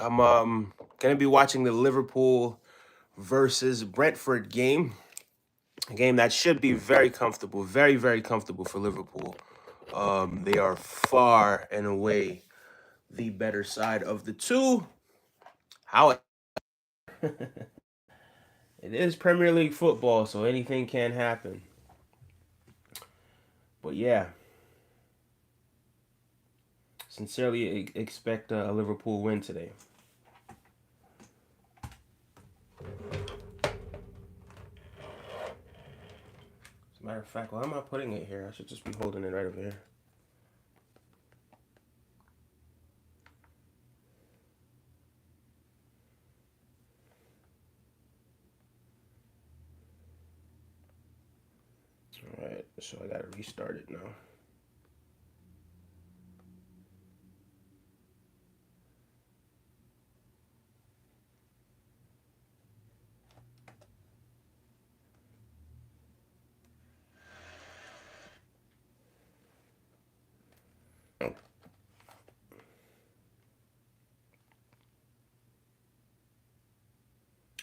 I'm gonna be watching the Liverpool versus Brentford game. A game that should be very comfortable, very, very comfortable for Liverpool. They are far and away the better side of the two. How it is Premier League football, so anything can happen. But yeah, sincerely expect a Liverpool win today. As a matter of fact, why am I putting it here? I should just be holding it right over here. All right, so I gotta restart it now.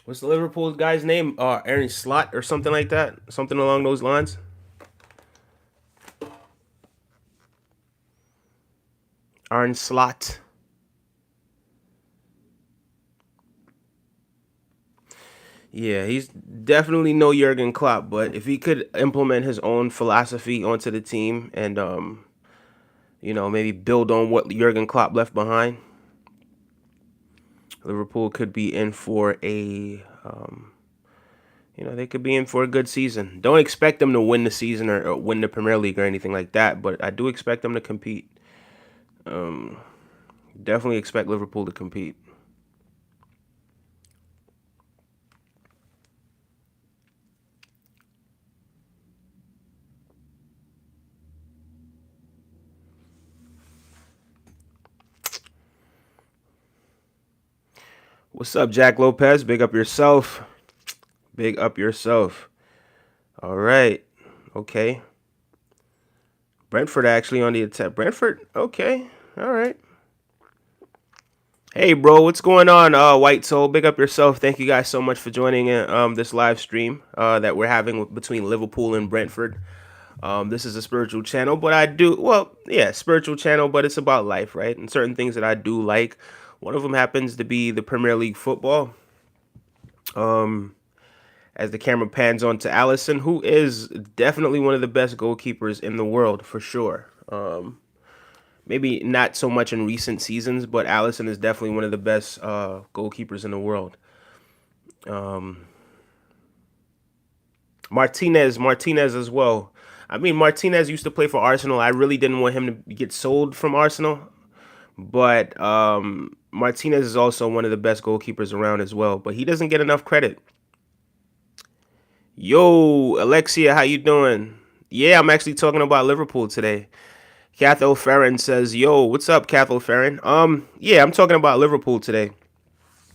What's the Liverpool guy's name? Aaron Slot or something like that. Something along those lines. Aaron Slot. Yeah, he's definitely no Jurgen Klopp, but if he could implement his own philosophy onto the team and maybe build on what Jurgen Klopp left behind, Liverpool could be in for they could be in for a good season. Don't expect them to win the season or win the Premier League or anything like that, but I do expect them to compete. Um, Definitely expect Liverpool to compete. What's up, Jack Lopez? Big up yourself. Big up yourself. All right. Okay. Brentford actually on the attack. Brentford? Okay. All right. Hey, bro, what's going on, White Soul? Big up yourself. Thank you guys so much for joining this live stream that we're having between Liverpool and Brentford. This is a spiritual channel, but spiritual channel, but it's about life, right? And certain things that I do like. One of them happens to be the Premier League football. Um, as the camera pans on to Allison, who is definitely one of the best goalkeepers in the world for sure. Maybe not so much in recent seasons, but Allison is definitely one of the best goalkeepers in the world. Um, Martinez as well. I mean, Martinez used to play for Arsenal. I really didn't want him to get sold from Arsenal, but Martinez is also one of the best goalkeepers around as well. But he doesn't get enough credit. Yo, Alexia, how you doing? Yeah, I'm actually talking about Liverpool today. Cathal Farron says, "Yo, what's up, Cathal Farron?" Yeah, I'm talking about Liverpool today.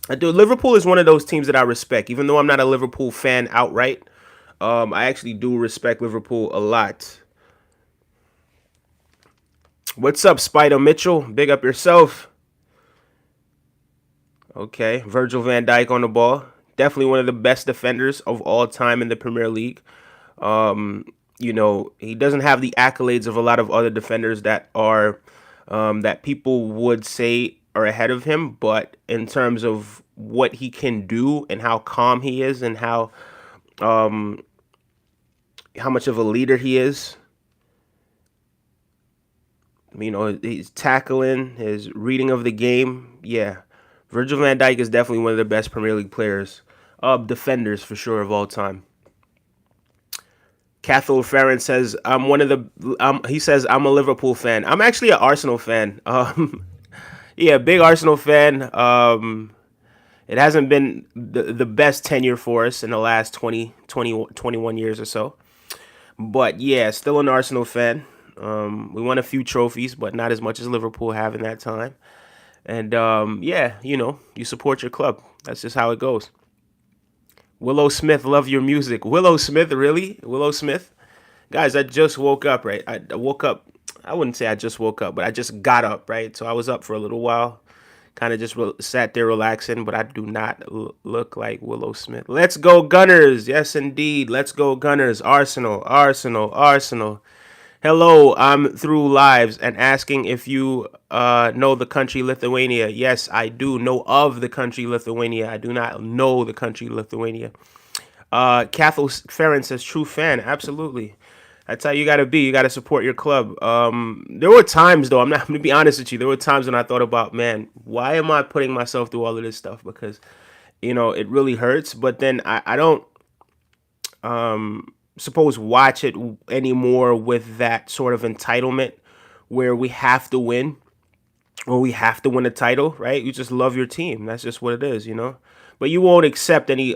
I do. Liverpool is one of those teams that I respect, even though I'm not a Liverpool fan outright. I actually do respect Liverpool a lot. What's up, Spider Mitchell? Big up yourself. Okay, Virgil van Dijk on the ball. Definitely one of the best defenders of all time in the Premier League. Um, he doesn't have the accolades of a lot of other defenders that people would say are ahead of him, but in terms of what he can do and how calm he is and um, how much of a leader he is, his tackling, his reading of the game, yeah, Virgil van Dijk is definitely one of the best Premier League players, defenders for sure of all time. Cathal Farron says, "I'm one of the." He says, "I'm a Liverpool fan. I'm actually an Arsenal fan. Yeah, big Arsenal fan. It hasn't been the best tenure for us in the last 21 years or so. But yeah, still an Arsenal fan. We won a few trophies, but not as much as Liverpool have in that time. And yeah, you support your club. That's just how it goes. Willow Smith, love your music. Willow Smith, really? Willow Smith? Guys, I just woke up, right? I woke up. I wouldn't say I just woke up, but I just got up, right? So I was up for a little while, Kind of just sat there relaxing, but I do not look like Willow Smith. Let's go Gunners. Yes, indeed. Let's go Gunners. Arsenal, Arsenal, Arsenal. Hello, I'm through lives and asking if you know the country Lithuania. Yes, I do know of the country Lithuania. I do not know the country Lithuania. Cathal Farron says, true fan. Absolutely. That's how you got to be. You got to support your club. There were times, though, I'm going to be honest with you. There were times when I thought about, man, why am I putting myself through all of this stuff? Because, it really hurts. But then I don't suppose watch it anymore with that sort of entitlement where we have to win or we have to win a title, right? You just love your team. That's just what it is. But you won't accept any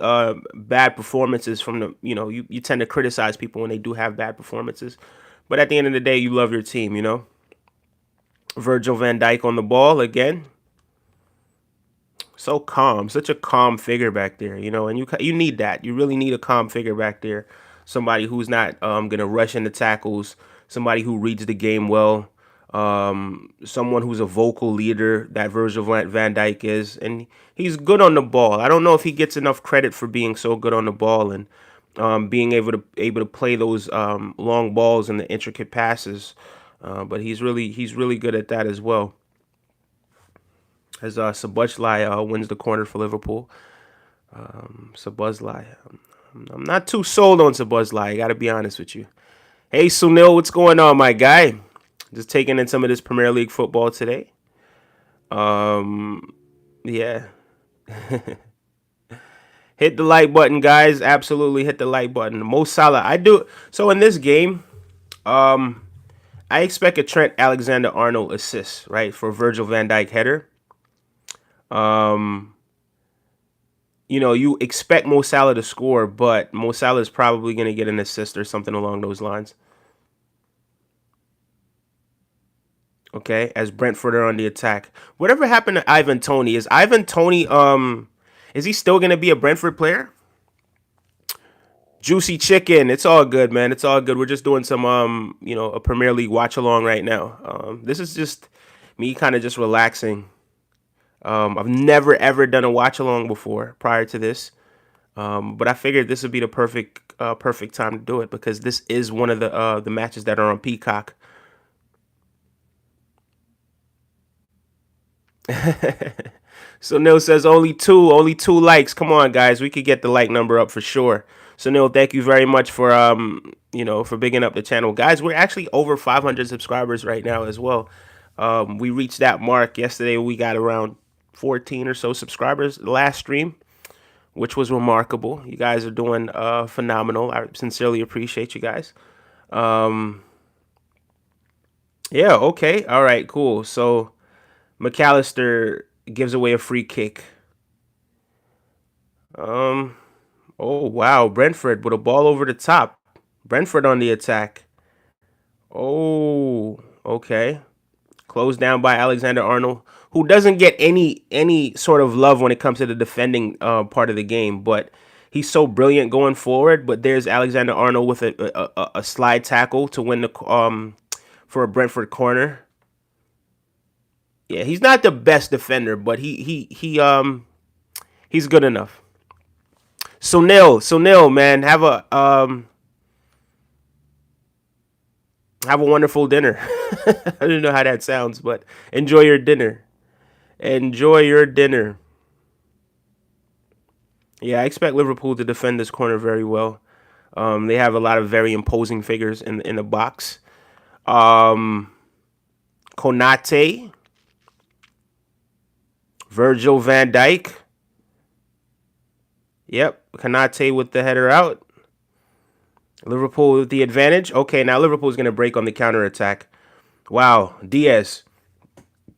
bad performances from you tend to criticize people when they do have bad performances. But at the end of the day, you love your team. Virgil van Dijk on the ball again. So calm, such a calm figure back there, and you need that. You really need a calm figure back there. Somebody who's not gonna rush into tackles, somebody who reads the game well, someone who's a vocal leader that Virgil van Dijk is, and he's good on the ball. I don't know if he gets enough credit for being so good on the ball and being able to play those long balls and the intricate passes, but he's really good at that as well. As Szoboszlai wins the corner for Liverpool. Szoboszlai. I'm not too sold on Szoboszlai, I got to be honest with you. Hey, Sunil, what's going on, my guy? Just taking in some of this Premier League football today. Yeah. Hit the like button, guys. Absolutely hit the like button. Mo Salah. I do. So in this game, I expect a Trent Alexander-Arnold assist, right, for Virgil van Dijk header. You expect Mo Salah to score, but Mo Salah is probably going to get an assist or something along those lines. Okay, as Brentford are on the attack. Whatever happened to Ivan Toney? Is Ivan Toney, is he still going to be a Brentford player? Juicy Chicken. It's all good, man. It's all good. We're just doing some, a Premier League watch along right now. This is just me kind of just relaxing. I've never ever done a watch along before prior to this, but I figured this would be the perfect time to do it because this is one of the matches that are on Peacock. So Neil says only two likes. Come on, guys, we could get the like number up for sure. So Neil, thank you very much for for bigging up the channel, guys. We're actually over 500 subscribers right now as well. We reached that mark yesterday. We got around 14 or so subscribers last stream, which was remarkable. You guys are doing phenomenal. I sincerely appreciate you guys. Yeah, okay. All right, cool. So McAllister gives away a free kick. Oh, wow. Brentford with a ball over the top. Brentford on the attack. Oh, okay. Closed down by Alexander-Arnold, who doesn't get any sort of love when it comes to the defending part of the game, but he's so brilliant going forward. But there's Alexander-Arnold with a slide tackle to win the for a Brentford corner. Yeah, he's not the best defender, but he's good enough. So Neil, man, have a wonderful dinner. I don't know how that sounds, but enjoy your dinner. Enjoy your dinner. Yeah, I expect Liverpool to defend this corner very well. They have a lot of very imposing figures in the box. Konate, Virgil van Dijk. Yep, Konate with the header out. Liverpool with the advantage. Okay, now Liverpool's going to break on the counterattack. Wow, Diaz.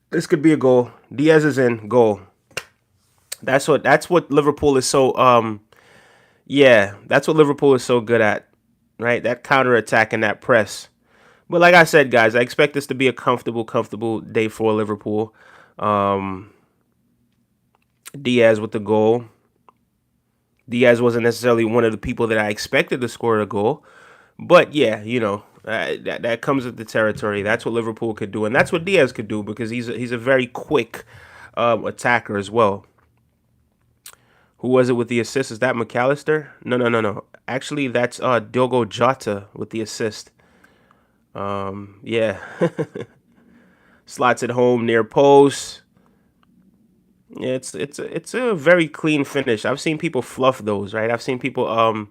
This could be a goal. Diaz is in. Goal. That's what Liverpool is so that's what Liverpool is so good at. Right? That counterattack and that press. But like I said, guys, I expect this to be a comfortable day for Liverpool. Diaz with the goal. Diaz wasn't necessarily one of the people that I expected to score a goal. But yeah, that comes with the territory. That's what Liverpool could do. And that's what Diaz could do because he's a very quick attacker as well. Who was it with the assist? Is that McAllister? No, no, no, no. Actually, that's Diogo Jota with the assist. Yeah. Slots it home near post. Yeah, it's a very clean finish. I've seen people fluff those, right? I've seen people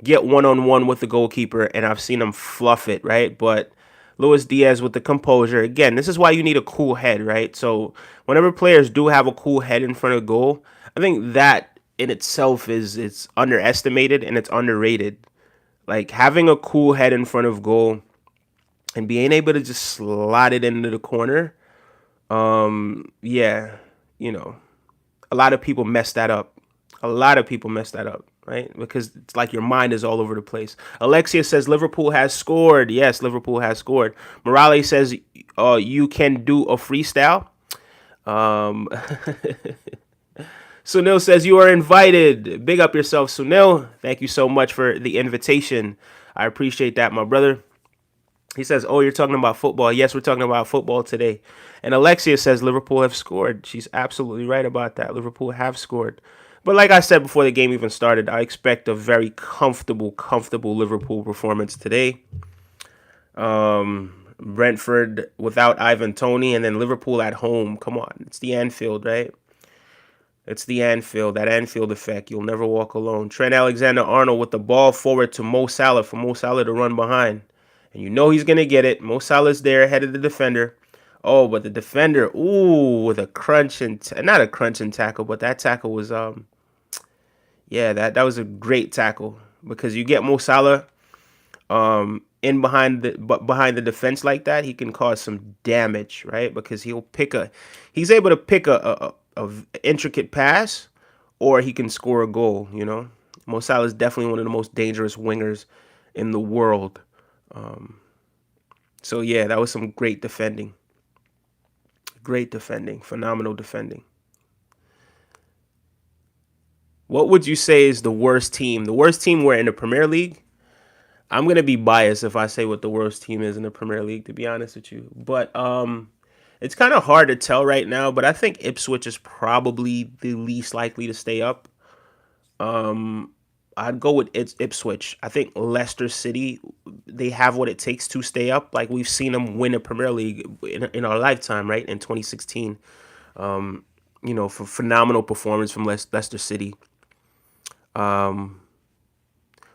get one on one with the goalkeeper, and I've seen them fluff it, right? But Luis Diaz with the composure. Again, this is why you need a cool head, right? So whenever players do have a cool head in front of goal, I think that in itself is it's underestimated and it's underrated. Like having a cool head in front of goal and being able to just slide it into the corner. Yeah, you know, a lot of people mess that up. A lot of people mess that up, right? Because it's like your mind is all over the place. Alexia says Liverpool has scored. Yes, Liverpool has scored. Morales says you can do a freestyle. Um, Sunil says you are invited. Big up yourself, Sunil. Thank you so much for the invitation. I appreciate that, my brother. He says, "Oh, you're talking about football." Yes, we're talking about football today. And Alexia says Liverpool have scored. She's absolutely right about that. Liverpool have scored. But like I said before the game even started, I expect a very comfortable Liverpool performance today. Brentford without Ivan Toney, and then Liverpool at home. Come on, it's the Anfield, right? It's the Anfield, that Anfield effect. You'll never walk alone. Trent Alexander-Arnold with the ball forward to Mo Salah for Mo Salah to run behind. And you know he's going to get it. Mo Salah's there ahead of the defender. Oh, but the defender, ooh, with a crunching, not a crunching tackle, but that tackle was, yeah, that was a great tackle because you get Mo Salah in behind the defense like that, he can cause some damage, right? Because he's able to pick a intricate pass, or he can score a goal. You know, Mo Salah is definitely one of the most dangerous wingers in the world. So yeah, that was some great defending, phenomenal defending. What would you say is the worst team? The worst team we're in the Premier League? I'm gonna be biased if I say what the worst team is in the Premier League, to be honest with you. But it's kind of hard to tell right now. But I think Ipswich is probably the least likely to stay up. I'd go with Ipswich. I think Leicester City, they have what it takes to stay up. Like we've seen them win a Premier League in our lifetime, right? In 2016, for phenomenal performance from Leicester City.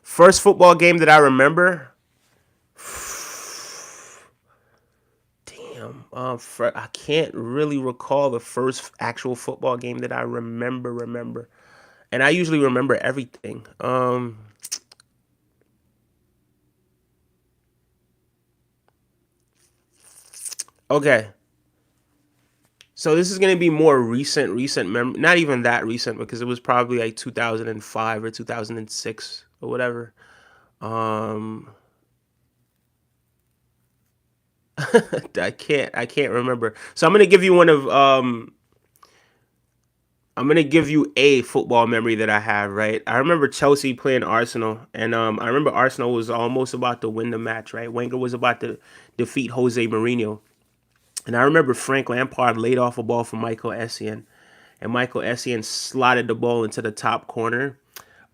First football game that I remember. Damn, I can't really recall the first actual football game that I remember, and I usually remember everything. Okay, so this is gonna be more recent not even that recent because it was probably like 2005 or 2006 or whatever. Um, I can't remember. So I'm gonna give you a football memory that I have. Right, I remember Chelsea playing Arsenal, and I remember Arsenal was almost about to win the match. Right, Wenger was about to defeat Jose Mourinho, and I remember Frank Lampard laid off a ball from Michael Essien, and Michael Essien slotted the ball into the top corner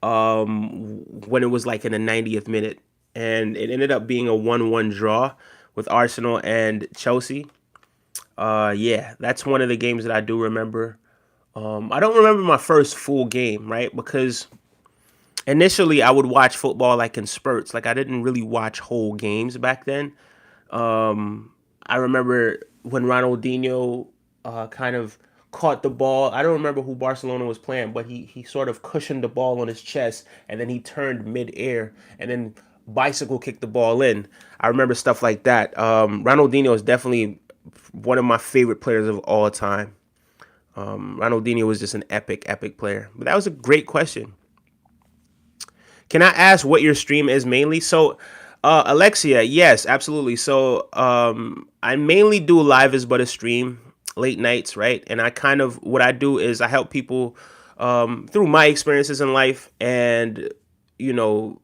when it was like in the 90th minute, and it ended up being a 1-1 draw with Arsenal and Chelsea. Yeah, that's one of the games that I do remember. I don't remember my first full game, right? Because initially I would watch football like in spurts. Like I didn't really watch whole games back then. I remember when Ronaldinho kind of caught the ball. I don't remember who Barcelona was playing, but he sort of cushioned the ball on his chest and then he turned midair and then bicycle kicked the ball in. I remember stuff like that. Ronaldinho is definitely one of my favorite players of all time. Ronaldinho was just an epic player. But that was a great question. Can I ask what your stream is mainly? So, Alexia, yes, absolutely. So, I mainly do live as but a stream, late nights, right? And I kind of what I do is I help people through my experiences in life, and you know,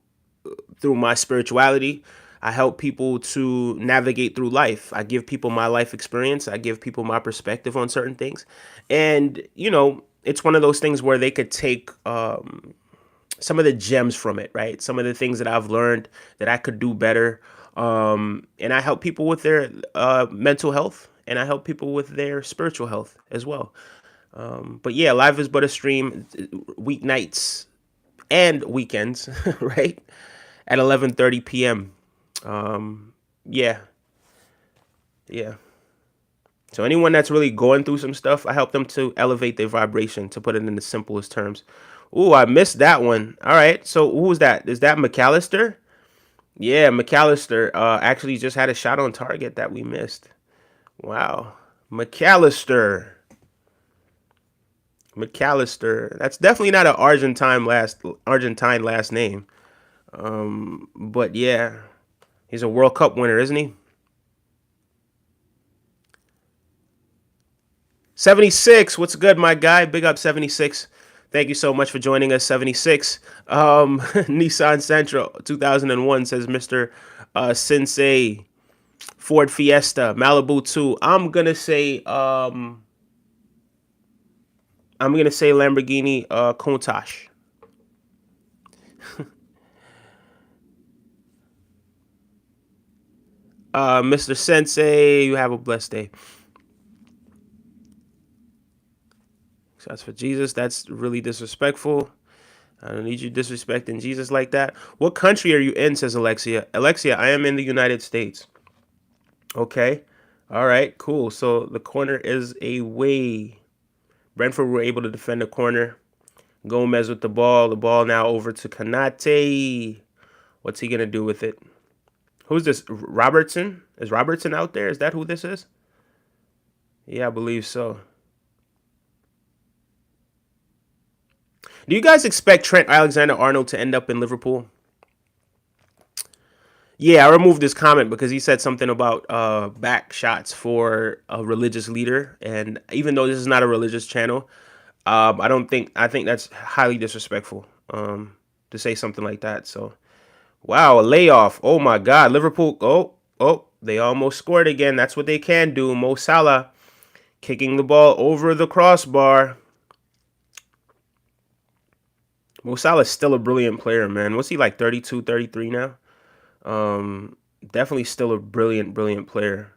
through my spirituality. I help people to navigate through life. I give people my life experience. I give people my perspective on certain things. And it's one of those things where they could take some of the gems from it, right? Some of the things that I've learned that I could do better. And I help people with their mental health, and I help people with their spiritual health as well. But yeah, life is but a stream, weeknights and weekends, right? At 11:30 p.m. Yeah, yeah. So anyone that's really going through some stuff, I help them to elevate their vibration, to put it in the simplest terms. Ooh, I missed that one. All right. So who was that? Is that McAllister? Yeah, McAllister actually just had a shot on target that we missed. Wow. McAllister. McAllister. That's definitely not an Argentine last name. But yeah, he's a World Cup winner, isn't he? 76. What's good, my guy? Big up 76. Thank you so much for joining us, 76. Nissan Sentra 2001 says Mr. Sensei. Ford Fiesta, Malibu 2. I'm gonna say Lamborghini Countach. Mr. Sensei, you have a blessed day. Shots for Jesus. That's really disrespectful. I don't need you disrespecting Jesus like that. What country are you in? Says Alexia. Alexia, I am in the United States. Okay. All right. Cool. So the corner is away. Brentford were able to defend the corner. Gomez with the ball. The ball now over to Kanate. What's he gonna do with it? Who's this? Robertson? Is Robertson out there? Is that who this is? Yeah, I believe so. Do you guys expect Trent Alexander-Arnold to end up in Liverpool? Yeah, I removed this comment because he said something about back shots for a religious leader, and even though this is not a religious channel, I think that's highly disrespectful to say something like that. So, wow, a layoff. Oh my God, Liverpool. Oh, they almost scored again. That's what they can do. Mo Salah kicking the ball over the crossbar. Mo Salah is still a brilliant player, man. What's he like, 32, 33 now? Um, Definitely still a brilliant player.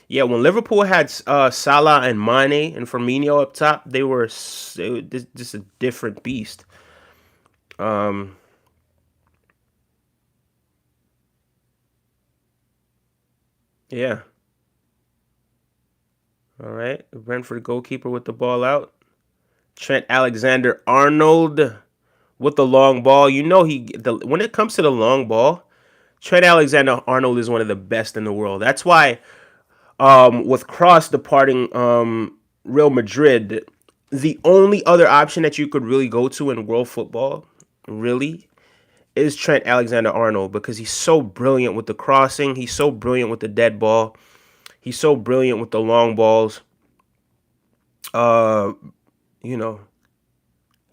Yeah, when Liverpool had Salah and Mane and Firmino up top, just a different beast. Um, yeah. All right. The Brentford goalkeeper with the ball out. Trent Alexander-Arnold with the long ball. When it comes to the long ball, Trent Alexander-Arnold is one of the best in the world. That's why with Cross departing Real Madrid, the only other option that you could really go to in world football, really, is Trent Alexander-Arnold, because he's so brilliant with the crossing. He's so brilliant with the dead ball. He's so brilliant with the long balls. Uh, you know,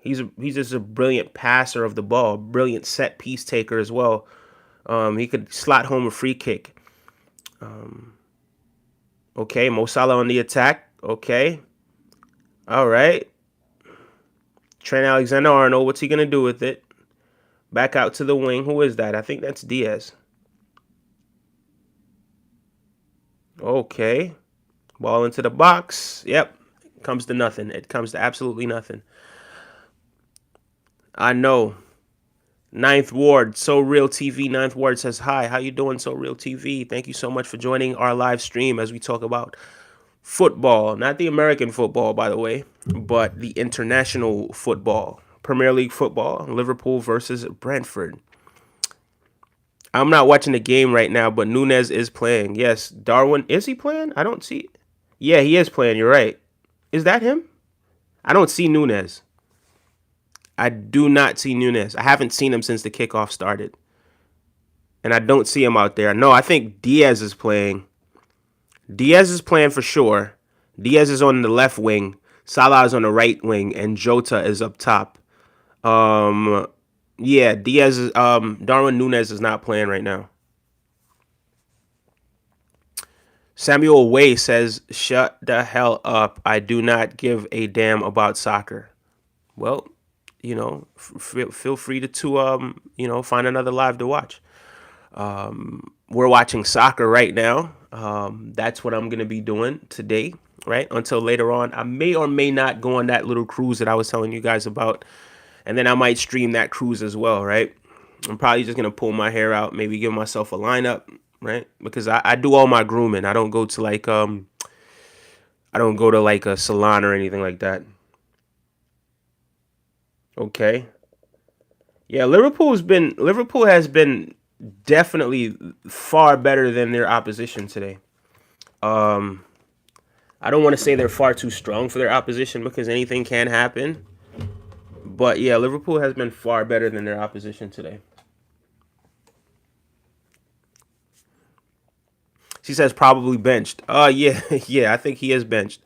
he's just a brilliant passer of the ball, brilliant set piece taker as well. He could slot home a free kick. Okay, Mo Salah on the attack. Okay, all right. Trent Alexander-Arnold, what's he gonna do with it? Back out to the wing. Who is that? I think that's Diaz. Okay, ball into the box. Yep, comes to nothing. It comes to absolutely nothing. I know. Ninth Ward, So Real TV. Ninth Ward says hi. How you doing, So Real TV? Thank you so much for joining our live stream as we talk about football, not the American football, by the way, but the international football, Premier League football, Liverpool versus Brentford. I'm not watching the game right now, but Nunez is playing. Yes, Darwin, is he playing? I don't see. Yeah, he is playing. You're right. Is that him? I don't see Nunez. I do not see Nunez. I haven't seen him since the kickoff started. And I don't see him out there. No, I think Diaz is playing. Diaz is playing for sure. Diaz is on the left wing. Salah is on the right wing, and Jota is up top. Um, yeah, Diaz is. Darwin Nunez is not playing right now. Samuel Way says, "Shut the hell up. I do not give a damn about soccer." Well, feel free to find another live to watch. We're watching soccer right now. That's what I'm gonna be doing today, right? Until later on, I may or may not go on that little cruise that I was telling you guys about, and then I might stream that cruise as well, right? I'm probably just gonna pull my hair out, maybe give myself a lineup, right? Because I do all my grooming. I don't go to like a salon or anything like that. Okay. Yeah, Liverpool has been definitely far better than their opposition today. Um, I don't want to say they're far too strong for their opposition because anything can happen. But yeah, Liverpool has been far better than their opposition today. She says probably benched. Yeah, yeah, I think he is benched.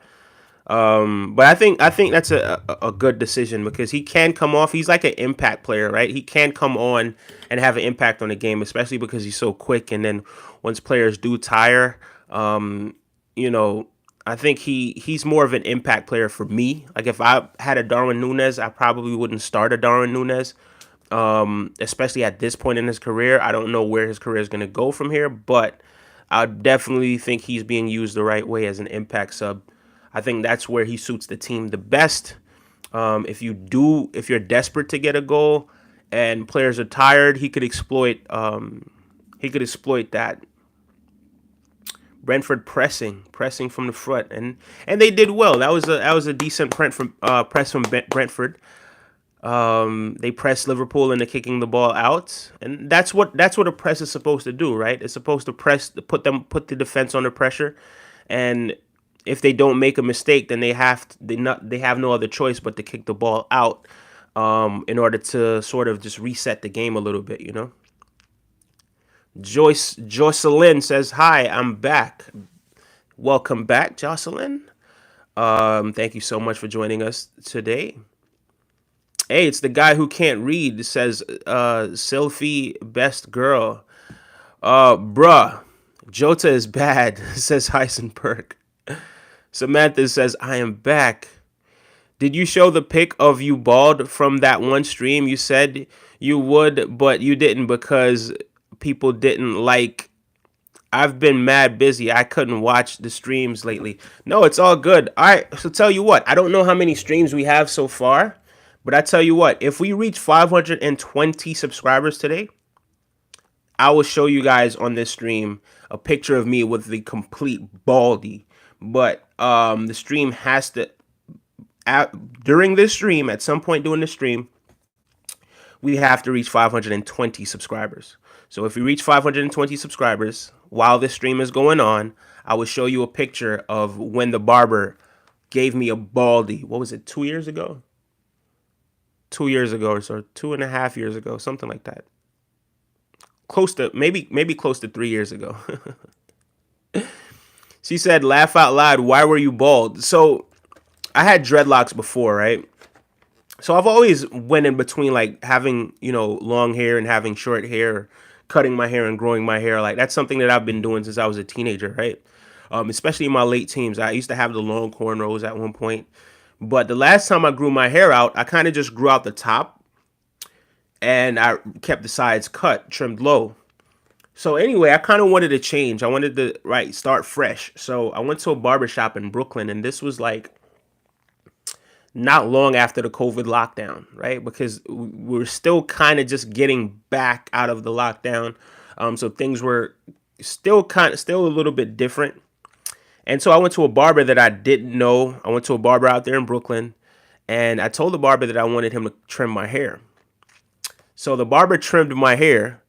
But I think that's a good decision because he can come off. He's like an impact player, right? He can come on and have an impact on the game, especially because he's so quick. And then once players do tire, you know, I think he's more of an impact player for me. Like if I had a Darwin Nunez, I probably wouldn't start a Darwin Nunez. Especially at this point in his career, I don't know where his career is going to go from here, but I definitely think he's being used the right way as an impact sub. I think that's where he suits the team the best. If you're desperate to get a goal and players are tired, he could exploit. He could exploit that. Brentford pressing from the front, and they did well. That was a decent press from Brentford. They pressed Liverpool into kicking the ball out, and that's what a press is supposed to do, right? It's supposed to put the defense under pressure, and if they don't make a mistake, then they have no other choice but to kick the ball out, in order to sort of just reset the game a little bit, Jocelyn says, "Hi, I'm back. Welcome back, Jocelyn. Thank you so much for joining us today." Hey, it's the guy who can't read. It says, Sylphie, best girl. Bruh, Jota is bad, says Heisenberg. Samantha says, I am back. Did you show the pic of you bald from that one stream? You said you would, but you didn't because people didn't like. I've been mad busy. I couldn't watch the streams lately. No, it's all good. All right, so tell you what, I don't know how many streams we have so far, but I tell you what, if we reach 520 subscribers today, I will show you guys on this stream a picture of me with the complete baldy. But the stream has to during this stream, at some point during the stream, we have to reach 520 subscribers. So if we reach 520 subscribers while this stream is going on, I will show you a picture of when the barber gave me a baldy. What was it, 2 years ago? 2 years ago or so, 2.5 years ago, something like that. Close to maybe close to 3 years ago. She said, "Laugh out loud. Why were you bald?" So I had dreadlocks before, right? So I've always went in between like having long hair and having short hair, cutting my hair and growing my hair. Like that's something that I've been doing since I was a teenager, right? Especially in my late teens. I used to have the long cornrows at one point, but the last time I grew my hair out, I kind of just grew out the top and I kept the sides cut, trimmed low. So anyway, I kind of wanted to change. I wanted to start fresh. So I went to a barbershop in Brooklyn, and this was like not long after the COVID lockdown, right? Because we are still kind of just getting back out of the lockdown. So things were still a little bit different. And so I went to a barber that I didn't know. I went to a barber out there in Brooklyn, and I told the barber that I wanted him to trim my hair. So the barber trimmed my hair,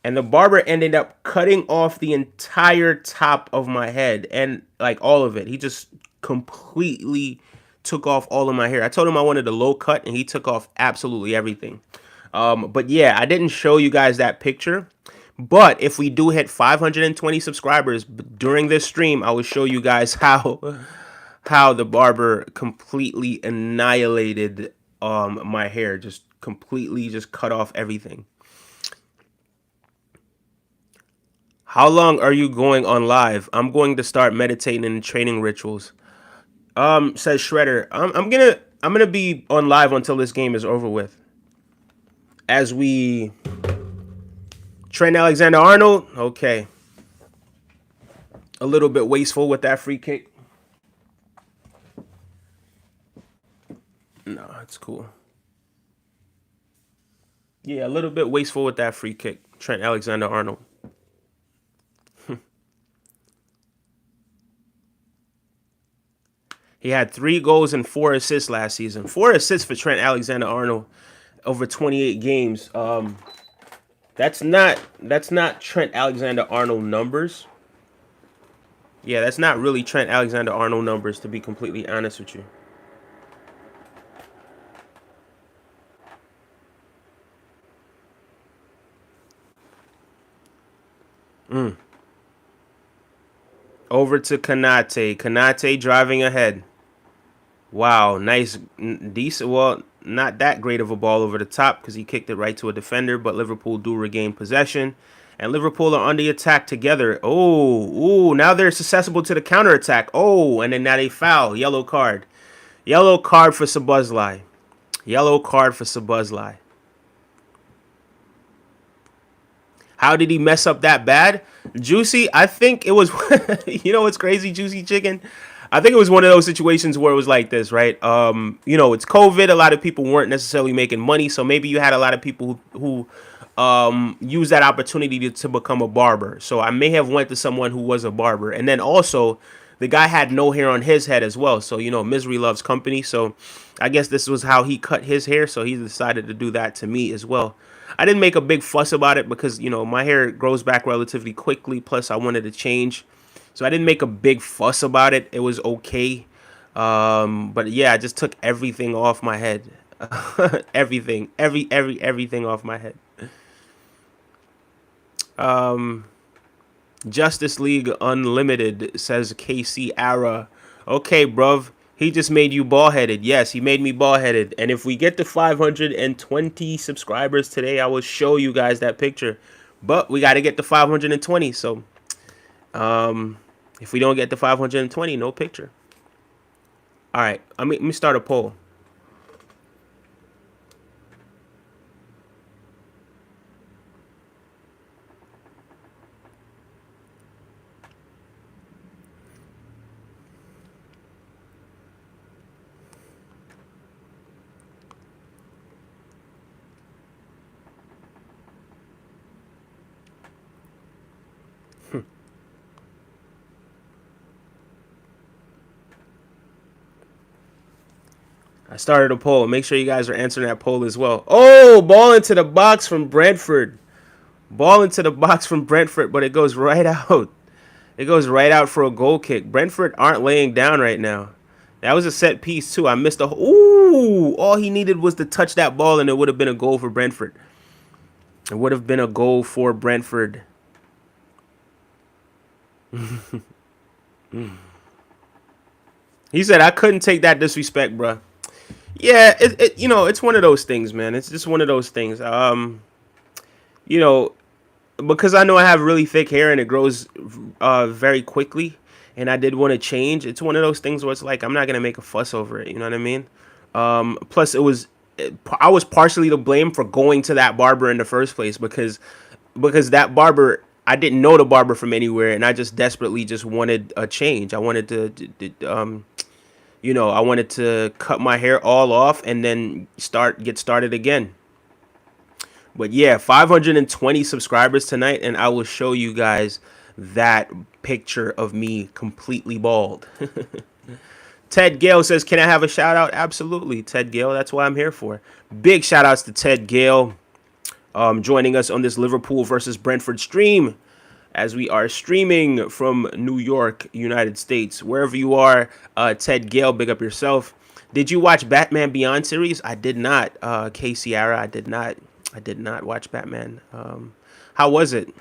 and the barber ended up cutting off the entire top of my head and like all of it. He just completely took off all of my hair. I told him I wanted a low cut, and he took off absolutely everything. But yeah, I didn't show you guys that picture. But if we do hit 520 subscribers during this stream, I will show you guys how the barber completely annihilated my hair, just completely just cut off everything. How long are you going on live? I'm going to start meditating and training rituals. Says Shredder. I'm gonna be on live until this game is over with. As we Trent Alexander-Arnold. Okay, a little bit wasteful with that free kick. No, it's cool. Yeah, a little bit wasteful with that free kick. Trent Alexander-Arnold. He had 3 goals and 4 assists last season. 4 assists for Trent Alexander-Arnold over 28 games. That's not Trent Alexander-Arnold numbers. Yeah, that's not really Trent Alexander-Arnold numbers, to be completely honest with you. Over to Kanate. Kanate driving ahead. Wow, nice, decent. Well, not that great of a ball over the top because he kicked it right to a defender, but Liverpool do regain possession. And Liverpool are on the attack together. Oh, now they're susceptible to the counterattack. Oh, and then now they foul. Yellow card. Yellow card for Sabuzlai. Yellow card for Sabuzlai. How did he mess up that bad? Juicy, I think it was, you know what's crazy, Juicy Chicken? I think it was one of those situations where it was like this, right? It's COVID. A lot of people weren't necessarily making money. So maybe you had a lot of people who use that opportunity to become a barber. So I may have went to someone who was a barber. And then also the guy had no hair on his head as well. So, misery loves company. So I guess this was how he cut his hair. So he decided to do that to me as well. I didn't make a big fuss about it because, my hair grows back relatively quickly. Plus, I wanted to change. So I didn't make a big fuss about it. It was okay. But yeah, I just took everything off my head. Everything. Everything off my head. Justice League Unlimited, says KC Ara. Okay, bruv. He just made you ball-headed. Yes, he made me ball-headed. And if we get to 520 subscribers today, I will show you guys that picture. But we got to get to 520. So if we don't get to 520, no picture. All right. Let me start a poll. I started a poll. Make sure you guys are answering that poll as well. Oh, ball into the box from Brentford. Ball into the box from Brentford, but it goes right out. It goes right out for a goal kick. Brentford aren't laying down right now. That was a set piece, too. I missed a... Ooh! All he needed was to touch that ball, and it would have been a goal for Brentford. It would have been a goal for Brentford. He said, I couldn't take that disrespect, bruh. Yeah, it's one of those things, man. It's just one of those things. You know, because I know I have really thick hair and it grows very quickly, and I did want to change. It's one of those things where it's like I'm not gonna make a fuss over it. You know what I mean? Plus, I was partially to blame for going to that barber in the first place because that barber, I didn't know the barber from anywhere, and I just desperately just wanted a change. I wanted I wanted to cut my hair all off and then get started again. But yeah, 520 subscribers tonight, and I will show you guys that picture of me completely bald. Ted Gale says, can I have a shout out? Absolutely, Ted Gale. That's what I'm here for. Big shout outs to Ted Gale joining us on this Liverpool versus Brentford stream, as we are streaming from New York, United States. Wherever you are, Ted Gale, big up yourself. Did you watch Batman Beyond series? I did not. K Sierra, I did not. I did not watch Batman. How was it?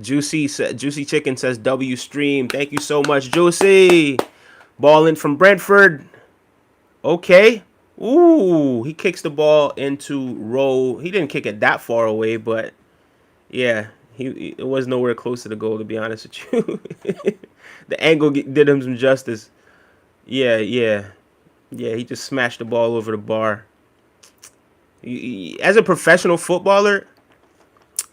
Juicy Chicken says W stream. Thank you so much, Juicy. Ball in from Brentford. Okay. Ooh, he kicks the ball into row. He didn't kick it that far away, but yeah, It was nowhere close to the goal, to be honest with you. The angle did him some justice. Yeah, yeah, yeah. He just smashed the ball over the bar. As a professional footballer,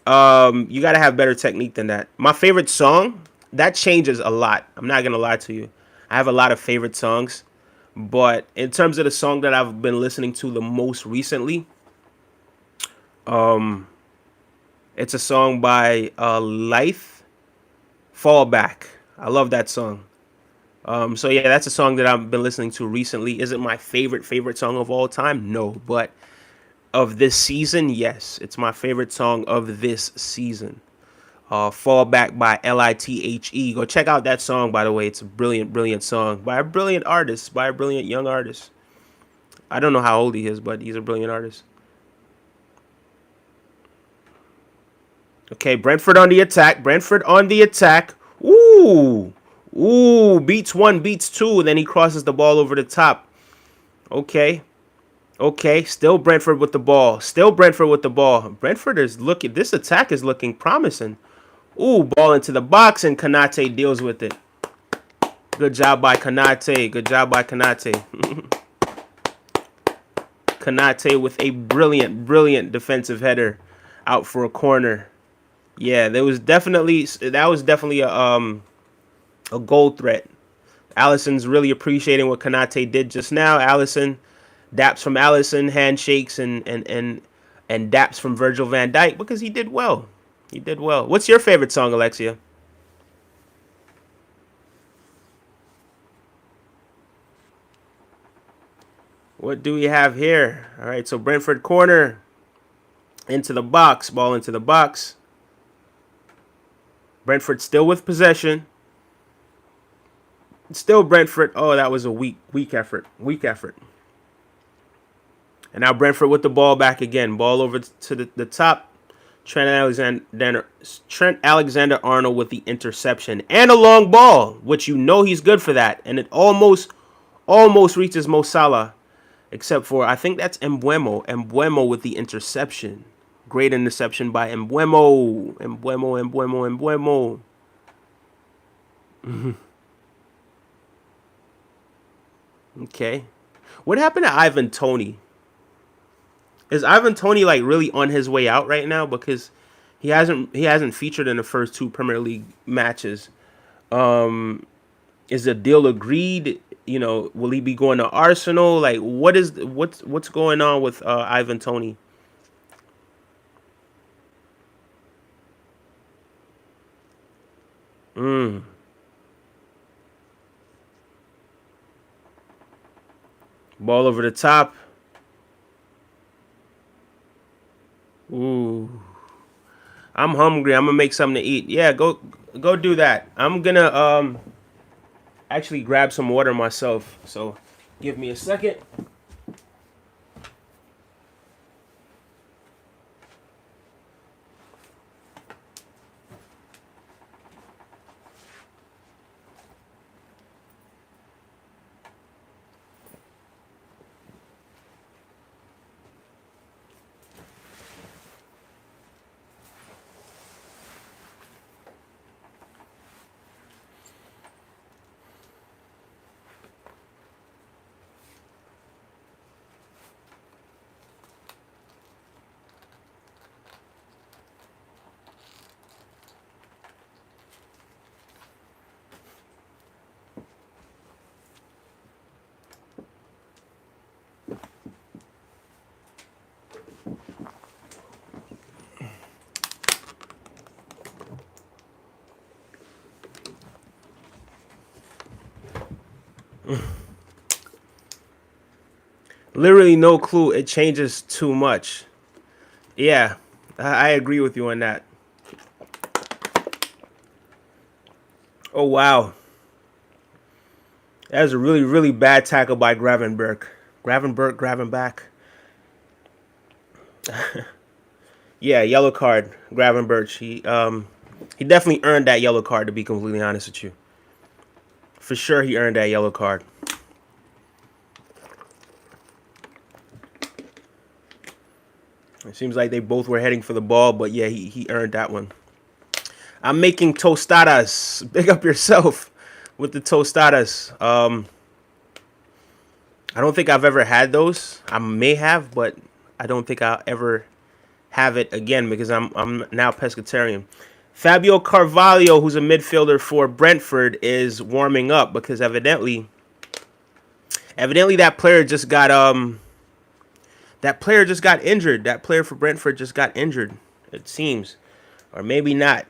you got to have better technique than that. My favorite song, that changes a lot. I'm not gonna lie to you. I have a lot of favorite songs, but in terms of the song that I've been listening to the most recently, it's a song by Life, Fall Back. I love that song. So yeah, that's a song that I've been listening to recently. Is it my favorite song of all time? No, but of this season, yes, it's my favorite song of this season. Fall Back by Lithe. Go check out that song, by the way. It's a brilliant song by a brilliant artist, by a brilliant young artist. I don't know how old he is, but he's a brilliant artist. Okay, Brentford on the attack. Brentford on the attack. Ooh. Ooh, beats one, beats two, and then he crosses the ball over the top. Okay. Okay, still Brentford with the ball. Still Brentford with the ball. Brentford is looking, this attack is looking promising. Ooh, ball into the box, and Kanate deals with it. Good job by Kanate. Good job by Kanate. Kanate with a brilliant defensive header out for a corner. Yeah, that was definitely a goal threat. Allison's really appreciating what Kanate did just now. Allison, daps from Allison, handshakes and daps from Virgil van Dijk because he did well. He did well. What's your favorite song, Alexia? What do we have here? All right, so Brentford corner into the box, ball into the box. Brentford still with possession. Still Brentford. Oh, that was a weak effort. Weak effort. And now Brentford with the ball back again. Ball over to the top. Trent Alexander Arnold with the interception and a long ball, which you know he's good for that. And it almost reaches Mo Salah, except for I think that's Embuemo. Embuemo with the interception. Great interception by Embuemo. Embuemo. Okay. What happened to Ivan Toney? Is Ivan Toney like really on his way out right now? Because he hasn't featured in the first two Premier League matches. Is the deal agreed? You know, will he be going to Arsenal? Like, what's going on with Ivan Toney? Mm. Ball over the top. Ooh, I'm hungry. I'm gonna make something to eat. Yeah, go do that. I'm gonna actually grab some water myself. So, give me a second. Literally no clue. It changes too much. Yeah, I agree with you on that. Oh wow, that was a really bad tackle by Gravenberg. Graven back. Yeah, yellow card. Gravenberg. He definitely earned that yellow card. To be completely honest with you, for sure he earned that yellow card. It seems like they both were heading for the ball, but yeah, he earned that one. I'm making tostadas. Big up yourself with the tostadas. I don't think I've ever had those. I may have, but I don't think I'll ever have it again because I'm now pescatarian. Fabio Carvalho, who's a midfielder for Brentford, is warming up because evidently that player just got injured. That player for Brentford just got injured. It seems, or maybe not.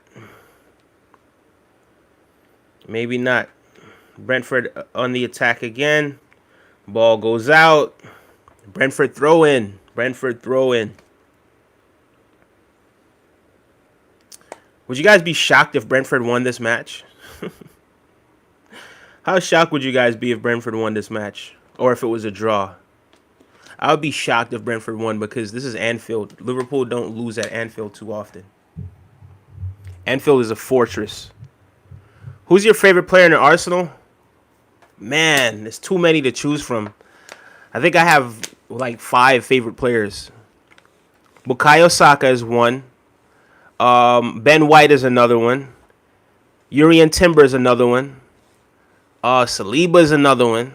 Maybe not. Brentford on the attack again. Ball goes out. Brentford throw in. Brentford throw in. Would you guys be shocked if Brentford won this match? How shocked would you guys be if Brentford won this match? Or if it was a draw? I would be shocked if Brentford won because this is Anfield. Liverpool don't lose at Anfield too often. Anfield is a fortress. Who's your favorite player in the Arsenal? Man, there's too many to choose from. I think I have like 5 favorite players. Bukayo Saka is one. Ben White is another one. Urian Timber is another one. Saliba is another one.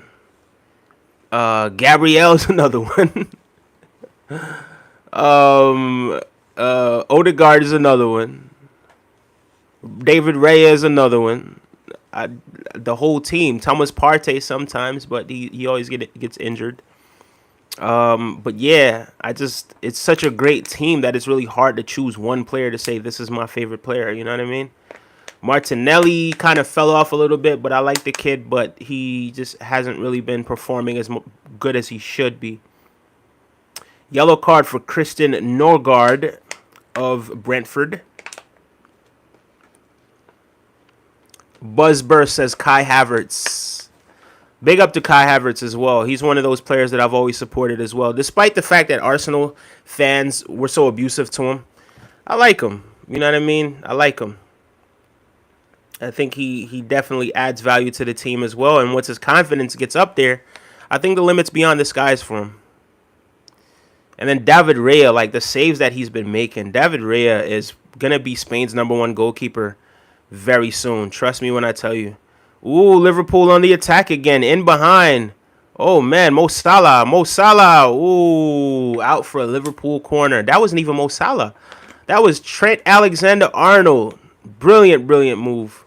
Gabriel is another one. Odegaard is another one. David Raya is another one. The whole team. Thomas Partey sometimes, but he always gets injured. But yeah, it's such a great team that it's really hard to choose one player to say this is my favorite player. You know what I mean? Martinelli kind of fell off a little bit, but I like the kid, but he just hasn't really been performing as good as he should be. Yellow card for Christian Norgard of Brentford. Buzzburst says Kai Havertz. Big up to Kai Havertz as well. He's one of those players that I've always supported as well. Despite the fact that Arsenal fans were so abusive to him, I like him. You know what I mean? I like him. I think he definitely adds value to the team as well. And once his confidence gets up there, I think the limit's beyond the skies for him. And then David Raya, like the saves that he's been making. David Raya is going to be Spain's #1 goalkeeper very soon. Trust me when I tell you. Ooh, Liverpool on the attack again. In behind. Oh, man. Mo Salah. Mo Salah. Ooh, out for a Liverpool corner. That wasn't even Mo Salah. That was Trent Alexander-Arnold. Brilliant, brilliant move.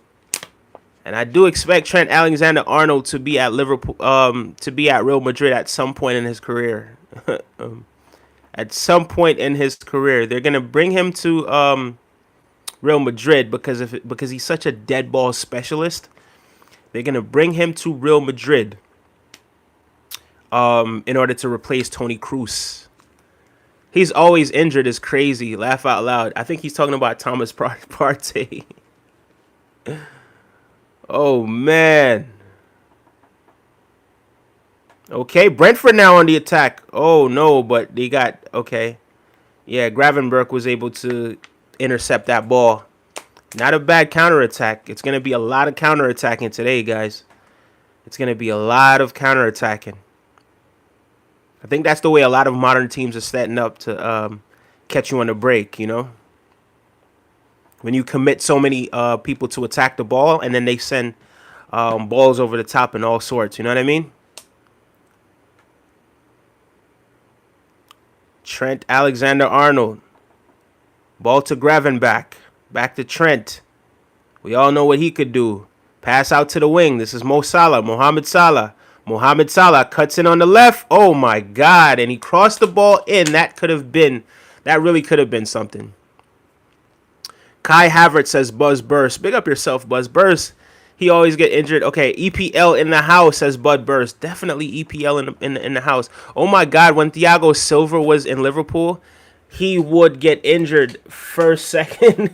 And I do expect Trent Alexander-Arnold to be at Liverpool, to be at Real Madrid at some point in his career. At some point in his career, they're gonna bring him to Real Madrid because he's such a dead ball specialist. They're gonna bring him to Real Madrid in order to replace Toni Kroos. He's always injured. Is crazy. Laugh out loud. I think he's talking about Thomas Partey. Oh, man. Okay, Brentford now on the attack. Oh, no, but they got... Okay. Yeah, Gravenberch was able to intercept that ball. Not a bad counterattack. It's going to be a lot of counterattacking today, guys. It's going to be a lot of counterattacking. I think that's the way a lot of modern teams are setting up to catch you on the break, you know? When you commit so many people to attack the ball, and then they send balls over the top and all sorts. You know what I mean? Trent Alexander-Arnold. Ball to Gravenberch. Back to Trent. We all know what he could do. Pass out to the wing. This is Mo Salah. Mohamed Salah. Mohamed Salah cuts in on the left. Oh, my God. And he crossed the ball in. That really could have been something. Kai Havertz says Buzz Burst. Big up yourself, Buzz Burst. He always get injured. Okay, EPL in the house, says Bud Burst. Definitely EPL in the house. Oh my God, when Thiago Silva was in Liverpool, he would get injured first, second.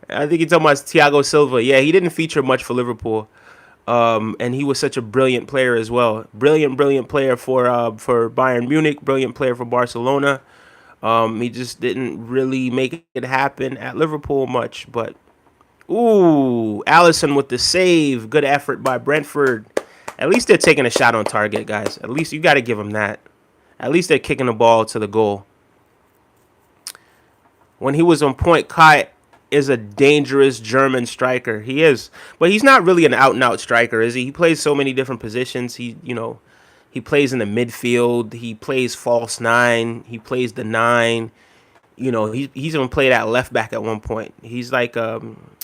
I think you're talking about Thiago Silva. Yeah, he didn't feature much for Liverpool. And he was such a brilliant player as well. Brilliant player for Bayern Munich. Brilliant player for Barcelona. He just didn't really make it happen at Liverpool much. But, ooh, Allison with the save. Good effort by Brentford. At least they're taking a shot on target, guys. At least you got to give them that. At least they're kicking the ball to the goal. When he was on point, Kai is a dangerous German striker. He is, but he's not really an out and out striker, is he? He plays so many different positions. He plays in the midfield. He plays false nine. He plays the nine. He's even played at left back at one point. He's like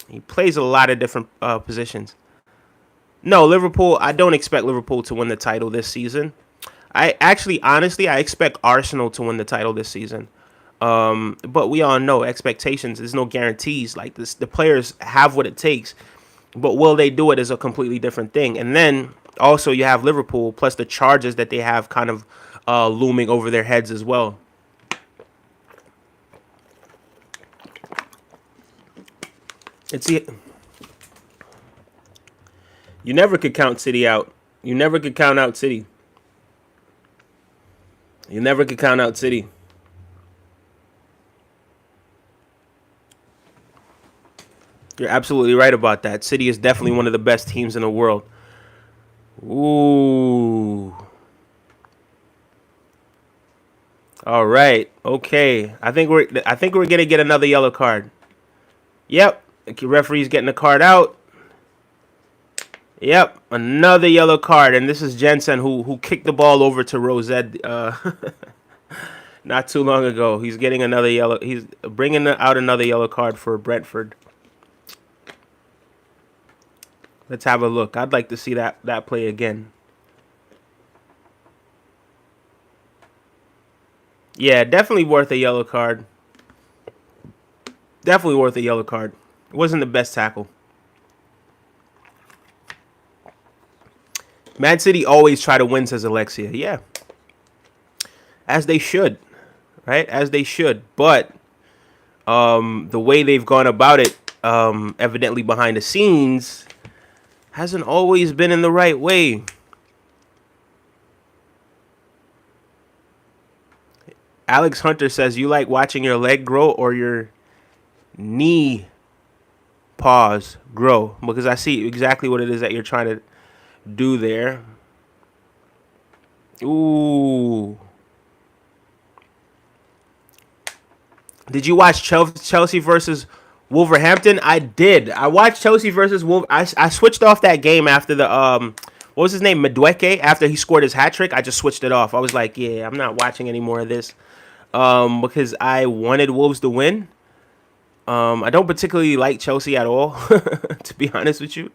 he plays a lot of different positions. No, Liverpool. I don't expect Liverpool to win the title this season. I actually, honestly, I expect Arsenal to win the title this season. But we all know expectations. There's no guarantees. Like this, the players have what it takes, but will they do it is a completely different thing. And then also you have Liverpool plus the charges that they have kind of looming over their heads as well. It's You never could count City out. You never could count out City. You never could count out City. You're absolutely right about that. City is definitely one of the best teams in the world. Ooh. All right. Okay. I think we're gonna get another yellow card. Yep. The referee's getting a card out. Yep. Another yellow card, and this is Jensen who kicked the ball over to Rosette not too long ago. He's getting another yellow. He's bringing out another yellow card for Brentford. Let's have a look. I'd like to see that play again. Yeah, definitely worth a yellow card. Definitely worth a yellow card. It wasn't the best tackle. Man City always try to win, says Alexia. Yeah, as they should, right? As they should. But the way they've gone about it, evidently behind the scenes, hasn't always been in the right way. Alex Hunter says, you like watching your leg grow or your knee pause grow? Because I see exactly what it is that you're trying to do there. Ooh. Did you watch Chelsea versus Wolverhampton? I did. I watched Chelsea versus I switched off that game after the what was his name, Madueke, after he scored his hat trick. I just switched it off. I was like, yeah, I'm not watching any more of this. Because I wanted Wolves to win. I don't particularly like Chelsea at all, to be honest with you.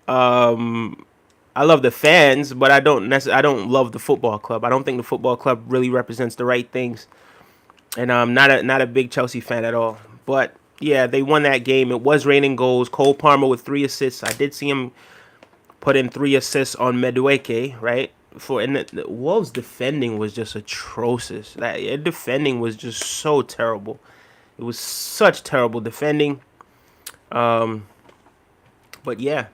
I love the fans, but I don't love the football club. I don't think the football club really represents the right things, and I'm not a big Chelsea fan at all. But yeah, they won that game. It was raining goals. Cole Palmer with 3 assists. I did see him put in 3 assists on Madueke, right? And the Wolves' defending was just atrocious. That defending was just so terrible. It was such terrible defending. But yeah.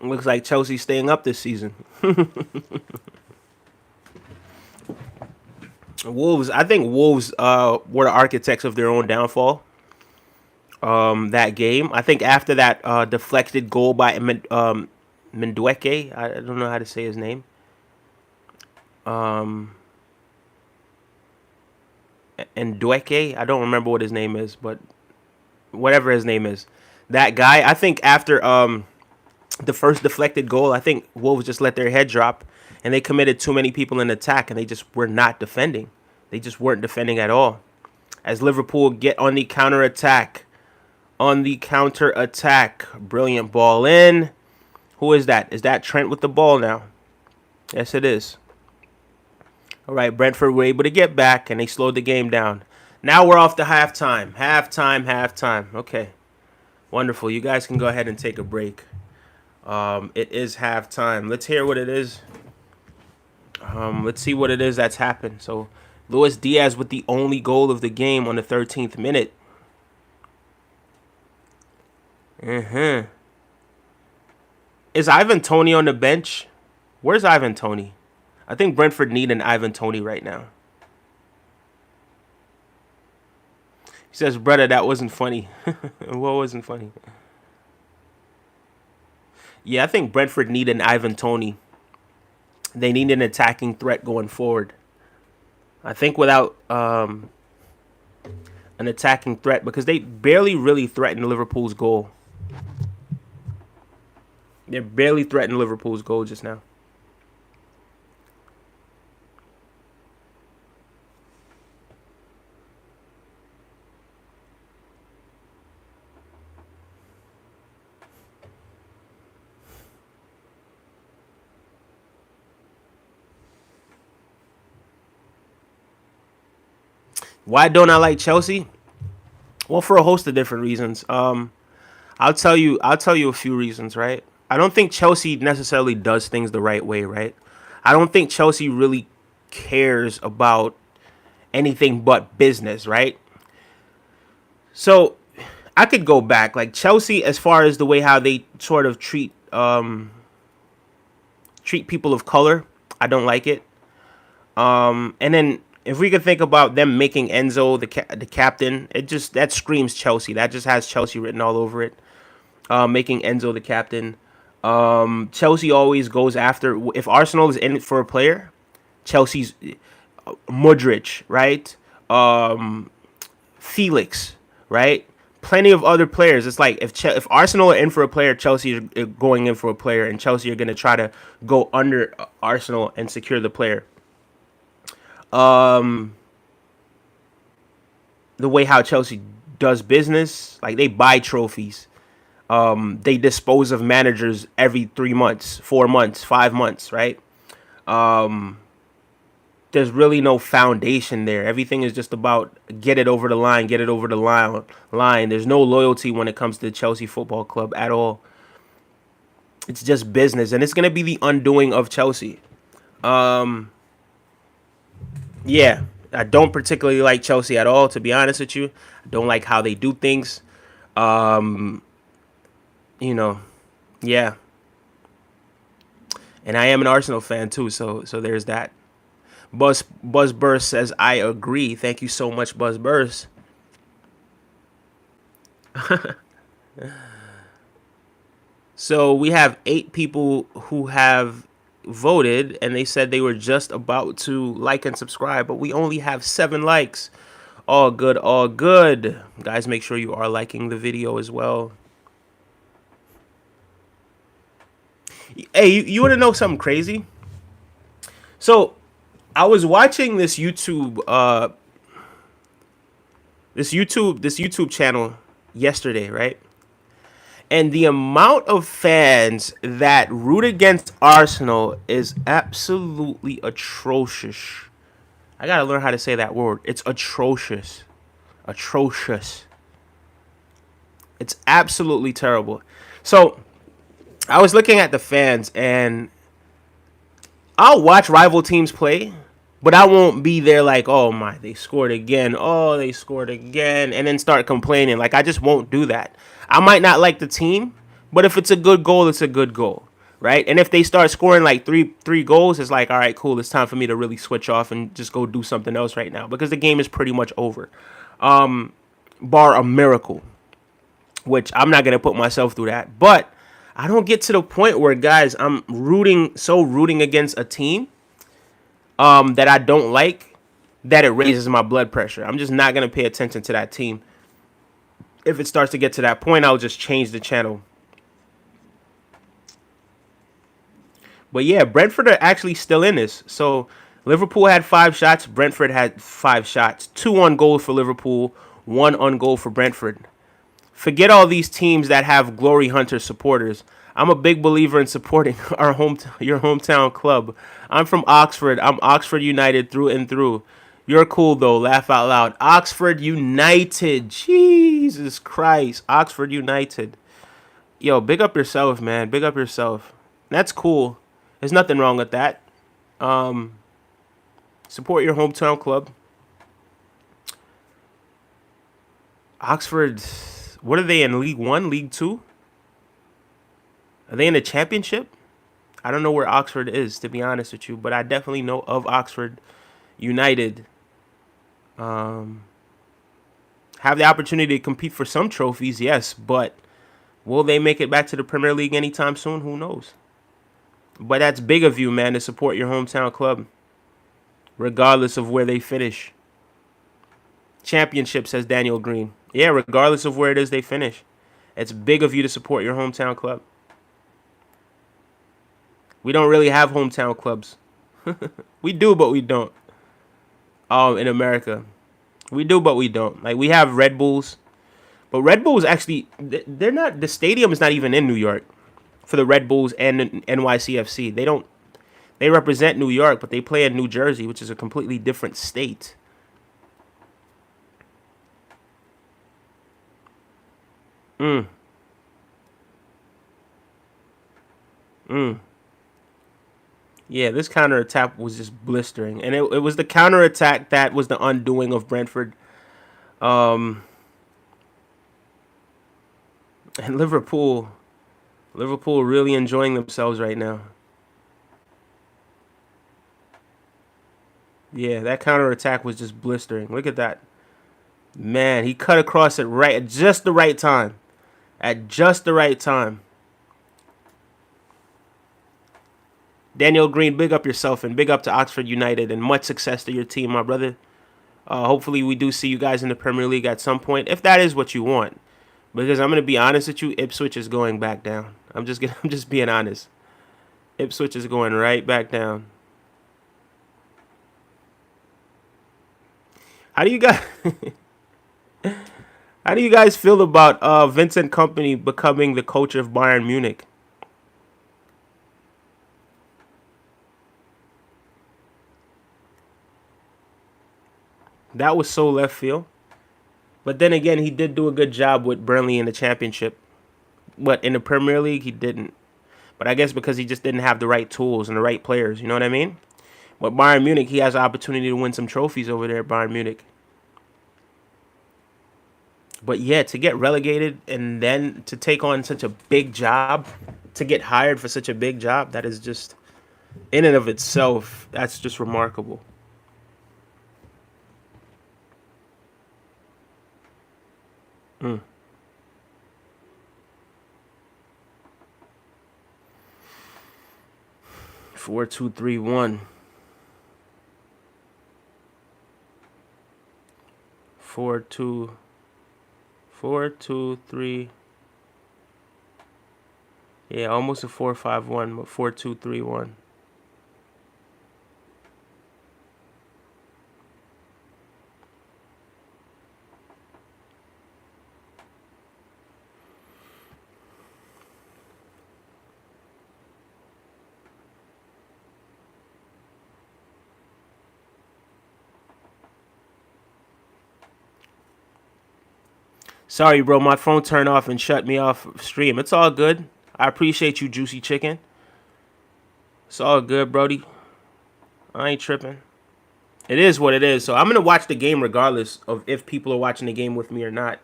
Looks like Chelsea's staying up this season. I think Wolves were the architects of their own downfall. That game. I think after that deflected goal by Mendueke, I don't know how to say his name. Ndueke, I don't remember what his name is, but whatever his name is, that guy. I think after the first deflected goal, I think Wolves just let their head drop, and they committed too many people in attack, and they just were not defending. They just weren't defending at all. As Liverpool get on the counter attack. Brilliant ball in. Who is that? Is that Trent with the ball now? Yes, it is. All right, Brentford were able to get back, and they slowed the game down. Now we're off to halftime. Halftime. Okay. Wonderful. You guys can go ahead and take a break. It is halftime. Let's hear what it is. Let's see what it is that's happened. So, Luis Diaz with the only goal of the game on the 13th minute. Is Ivan Toney on the bench? Where's Ivan Toney? I think Brentford need an Ivan Toney right now. He says, brother, that wasn't funny. What wasn't funny? Yeah, I think Brentford need an Ivan Toney. They need an attacking threat going forward. I think without an attacking threat, because they barely really threatened Liverpool's goal. They barely threatened Liverpool's goal just now. Why don't I like Chelsea? Well, for a host of different reasons. I'll tell you. I'll tell you a few reasons. Right. I don't think Chelsea necessarily does things the right way. Right. I don't think Chelsea really cares about anything but business. Right. So I could go back, like Chelsea, as far as the way how they sort of treat people of color. I don't like it. And then if we could think about them making Enzo the captain, it just that screams Chelsea. That just has Chelsea written all over it. Making Enzo the captain. Chelsea always goes after, if Arsenal is in it for a player, Chelsea's Mudryk, right? Felix, right? Plenty of other players. It's like if Arsenal are in for a player, Chelsea are going in for a player, and Chelsea are going to try to go under Arsenal and secure the player. The way how Chelsea does business, like they buy trophies. They dispose of managers every 3 months, 4 months, 5 months, right? There's really no foundation there. Everything is just about get it over the line, get it over the line. There's no loyalty when it comes to Chelsea Football Club at all. It's just business, and it's gonna be the undoing of Chelsea. Yeah, I don't particularly like Chelsea at all, to be honest with you. I don't like how they do things. You know, yeah. And I am an Arsenal fan too, so there's that. Buzzburst says I agree. Thank you so much, Buzzburst. So we have 8 people who have voted, and they said they were just about to like and subscribe, but we only have 7 likes. All good, all good. Guys, make sure you are liking the video as well. Hey, you want to know something crazy? So I was watching this YouTube channel yesterday, right? And the amount of fans that root against Arsenal is absolutely atrocious. I gotta learn how to say that word. It's atrocious. Atrocious. It's absolutely terrible. So I was looking at the fans, and I'll watch rival teams play, but I won't be there like, oh my, they scored again. Oh, they scored again. And then start complaining. Like, I just won't do that. I might not like the team, but if it's a good goal, it's a good goal, right? And if they start scoring like three goals, it's like, all right, cool. It's time for me to really switch off and just go do something else right now, because the game is pretty much over. Bar a miracle, which I'm not going to put myself through that. But I don't get to the point where, guys, I'm rooting against a team that I don't like, that it raises my blood pressure. I'm just not going to pay attention to that team. If it starts to get to that point, I'll just change the channel. But yeah, Brentford are actually still in this. So Liverpool had 5 shots. Brentford had 5 shots. 2 on goal for Liverpool, 1 on goal for Brentford. Forget all these teams that have glory hunter supporters. I'm a big believer in supporting your hometown club. I'm from Oxford. I'm Oxford United through and through. You're cool, though. Laugh out loud. Oxford United. Jesus Christ. Oxford United. Yo, big up yourself, man. Big up yourself. That's cool. There's nothing wrong with that. Support your hometown club. Oxford, what are they in? League 1? League 2? Are they in the championship? I don't know where Oxford is, to be honest with you, but I definitely know of Oxford United. Have the opportunity to compete for some trophies, yes, but will they make it back to the Premier League anytime soon? Who knows? But that's big of you, man, to support your hometown club, regardless of where they finish. Championship, says Daniel Green. Yeah, regardless of where it is they finish. It's big of you to support your hometown club. We don't really have hometown clubs. We do, but we don't. In America. We do, but we don't. Like, we have Red Bulls. But Red Bulls actually, they're not, the stadium is not even in New York for the Red Bulls and NYCFC. They represent New York, but they play in New Jersey, which is a completely different state. Mm, mm. Yeah, this counterattack was just blistering. And it was the counterattack that was the undoing of Brentford. Um, and Liverpool really enjoying themselves right now. Yeah, that counterattack was just blistering. Look at that. Man, he cut across it right at just the right time. At just the right time. Daniel Green, big up yourself and big up to Oxford United and much success to your team, my brother. Hopefully we do see you guys in the Premier League at some point, if that is what you want. Because I'm gonna be honest with you, Ipswich is going back down. I'm just being honest. Ipswich is going right back down. How do you guys how do you guys feel about Vincent Company becoming the coach of Bayern Munich? That was so left field. But then again, he did do a good job with Burnley in the championship. But in the Premier League, he didn't. But I guess because he just didn't have the right tools and the right players. You know what I mean? But Bayern Munich, he has the opportunity to win some trophies over there at Bayern Munich. But yeah, to get relegated and then to take on such a big job, to get hired for such a big job, that is just, in and of itself, that's just remarkable. Mm. 4-2-3-1. 4-2. 4-2-3. Yeah, almost a 4-5-1, but 4-2-3-1. Sorry, bro, my phone turned off and shut me off stream. It's all good. I appreciate you, Juicy Chicken. It's all good, Brody. I ain't tripping. It is what it is. So I'm gonna watch the game regardless of if people are watching the game with me or not.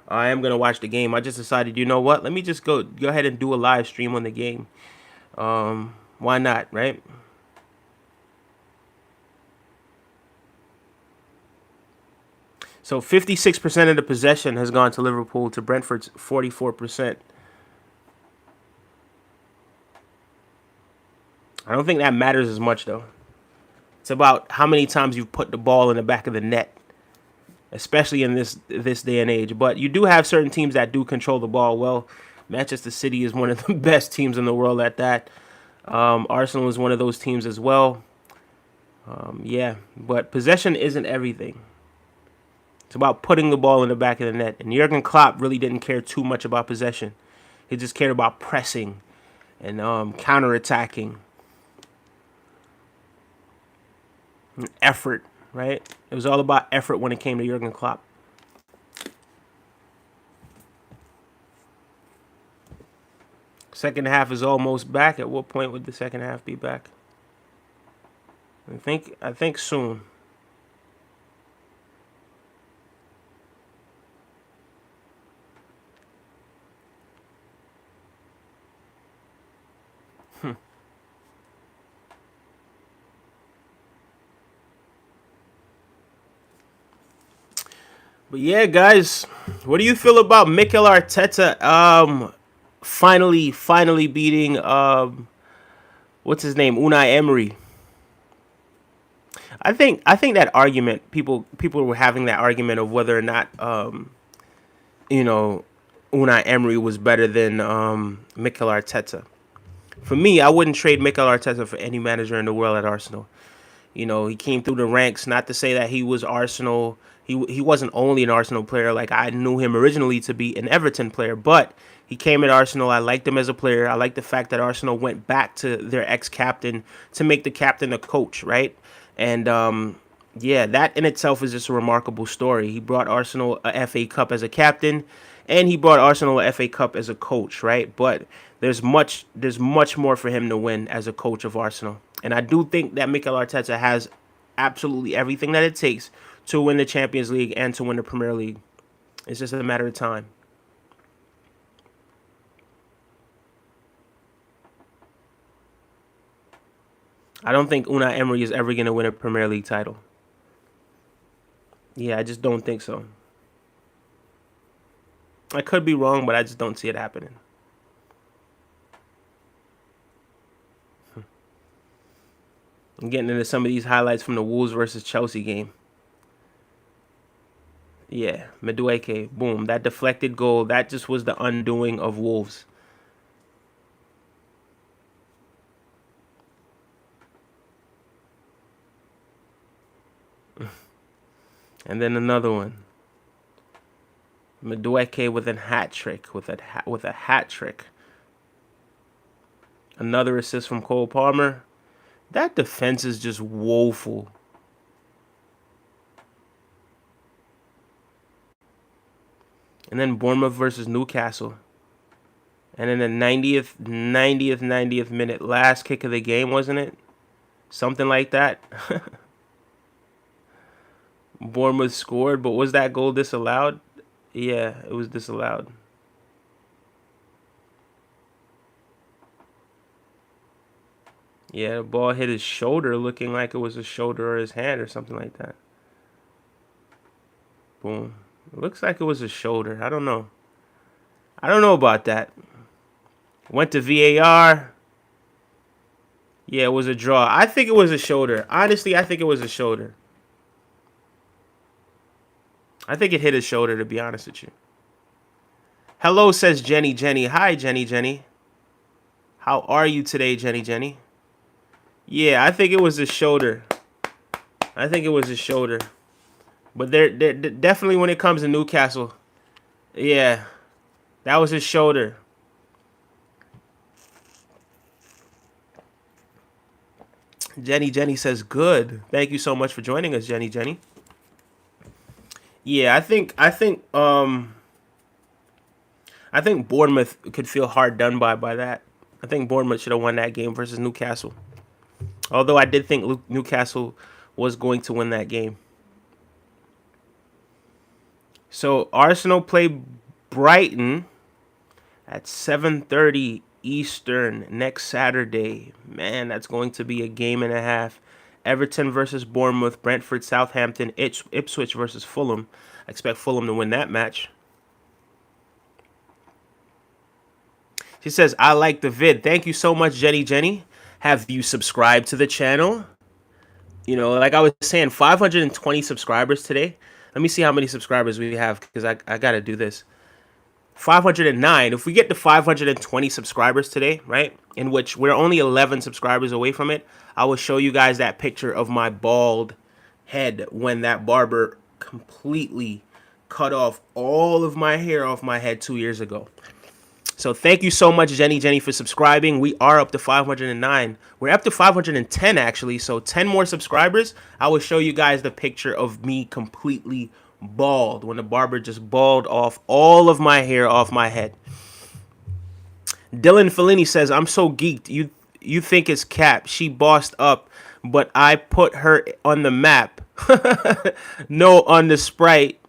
I am gonna watch the game. I just decided, you know what? Let me just go ahead and do a live stream on the game. Why not, right? So 56% of the possession has gone to Liverpool to Brentford's 44%. I don't think that matters as much though. It's about how many times you've put the ball in the back of the net, especially in this day and age. But you do have certain teams that do control the ball well. Manchester City is one of the best teams in the world at that. Arsenal is one of those teams as well. Yeah, but possession isn't everything. It's about putting the ball in the back of the net. And Jurgen Klopp really didn't care too much about possession. He just cared about pressing and counterattacking. And effort, right? It was all about effort when it came to Jurgen Klopp. Second half is almost back. At what point would the second half be back? I think soon. But yeah, guys, what do you feel about Mikel Arteta finally beating what's his name? Unai Emery. I think that argument people were having that argument of whether or not you know Unai Emery was better than Mikel Arteta. For me, I wouldn't trade Mikel Arteta for any manager in the world at Arsenal. He came through the ranks. Not to say that he was Arsenal. He wasn't only an Arsenal player. Like I knew him originally to be an Everton player, but he came at Arsenal. I liked him as a player. I liked the fact that Arsenal went back to their ex-captain to make the captain a coach, right? And yeah, that in itself is just a remarkable story. He brought Arsenal a FA Cup as a captain, and he brought Arsenal a FA Cup as a coach, right? But there's much more for him to win as a coach of Arsenal. And I do think that Mikel Arteta has absolutely everything that it takes to win the Champions League and to win the Premier League. It's just a matter of time. I don't think Unai Emery is ever going to win a Premier League title. Yeah, I just don't think so. I could be wrong, but I just don't see it happening. I'm getting into some of these highlights from the Wolves versus Chelsea game. Yeah, Madueke, boom. That deflected goal, that just was the undoing of Wolves. And then another one. Madueke with a hat trick, with a hat trick. Another assist from Cole Palmer. That defense is just woeful. And then Bournemouth versus Newcastle. And in the 90th minute, last kick of the game, wasn't it? Something like that. Bournemouth scored, but was that goal disallowed? Yeah, it was disallowed. Yeah, the ball hit his shoulder, looking like it was his shoulder or his hand or something like that. Boom. It looks like it was his shoulder. I don't know. I don't know about that. Went to VAR. Yeah, it was a draw. I think it was a shoulder. Honestly, I think it was a shoulder. I think it hit his shoulder, to be honest with you. Hello, says Jenny Jenny. Hi, Jenny Jenny. How are you today, Jenny Jenny? Yeah, I think it was his shoulder. I think it was his shoulder. But they're definitely when it comes to Newcastle, yeah, that was his shoulder. Jenny Jenny says good. Thank you so much for joining us, Jenny Jenny. Yeah, I think Bournemouth could feel hard done by that. I think Bournemouth should have won that game versus Newcastle. Although I did think Newcastle was going to win that game. So Arsenal play Brighton at 7:30 Eastern next Saturday. Man, that's going to be a game and a half. Everton versus Bournemouth, Brentford, Southampton, Ipswich versus Fulham. I expect Fulham to win that match. She says, I like the vid. Thank you so much, Jenny Jenny. Have you subscribed to the channel? Like I was saying, 520 subscribers today. Let me see how many subscribers we have because I got to do this. 509. If we get to 520 subscribers today, right, in which we're only 11 subscribers away from it, I will show you guys that picture of my bald head when that barber completely cut off all of my hair off my head 2 years ago. So thank you so much, Jenny Jenny, for subscribing. We are up to 509. We're up to 510, actually. So 10 more subscribers. I will show you guys the picture of me completely bald when the barber just bald off all of my hair off my head. Dylan Fellini says, I'm so geeked. You think it's cap. She bossed up, but I put her on the map. No on the Sprite.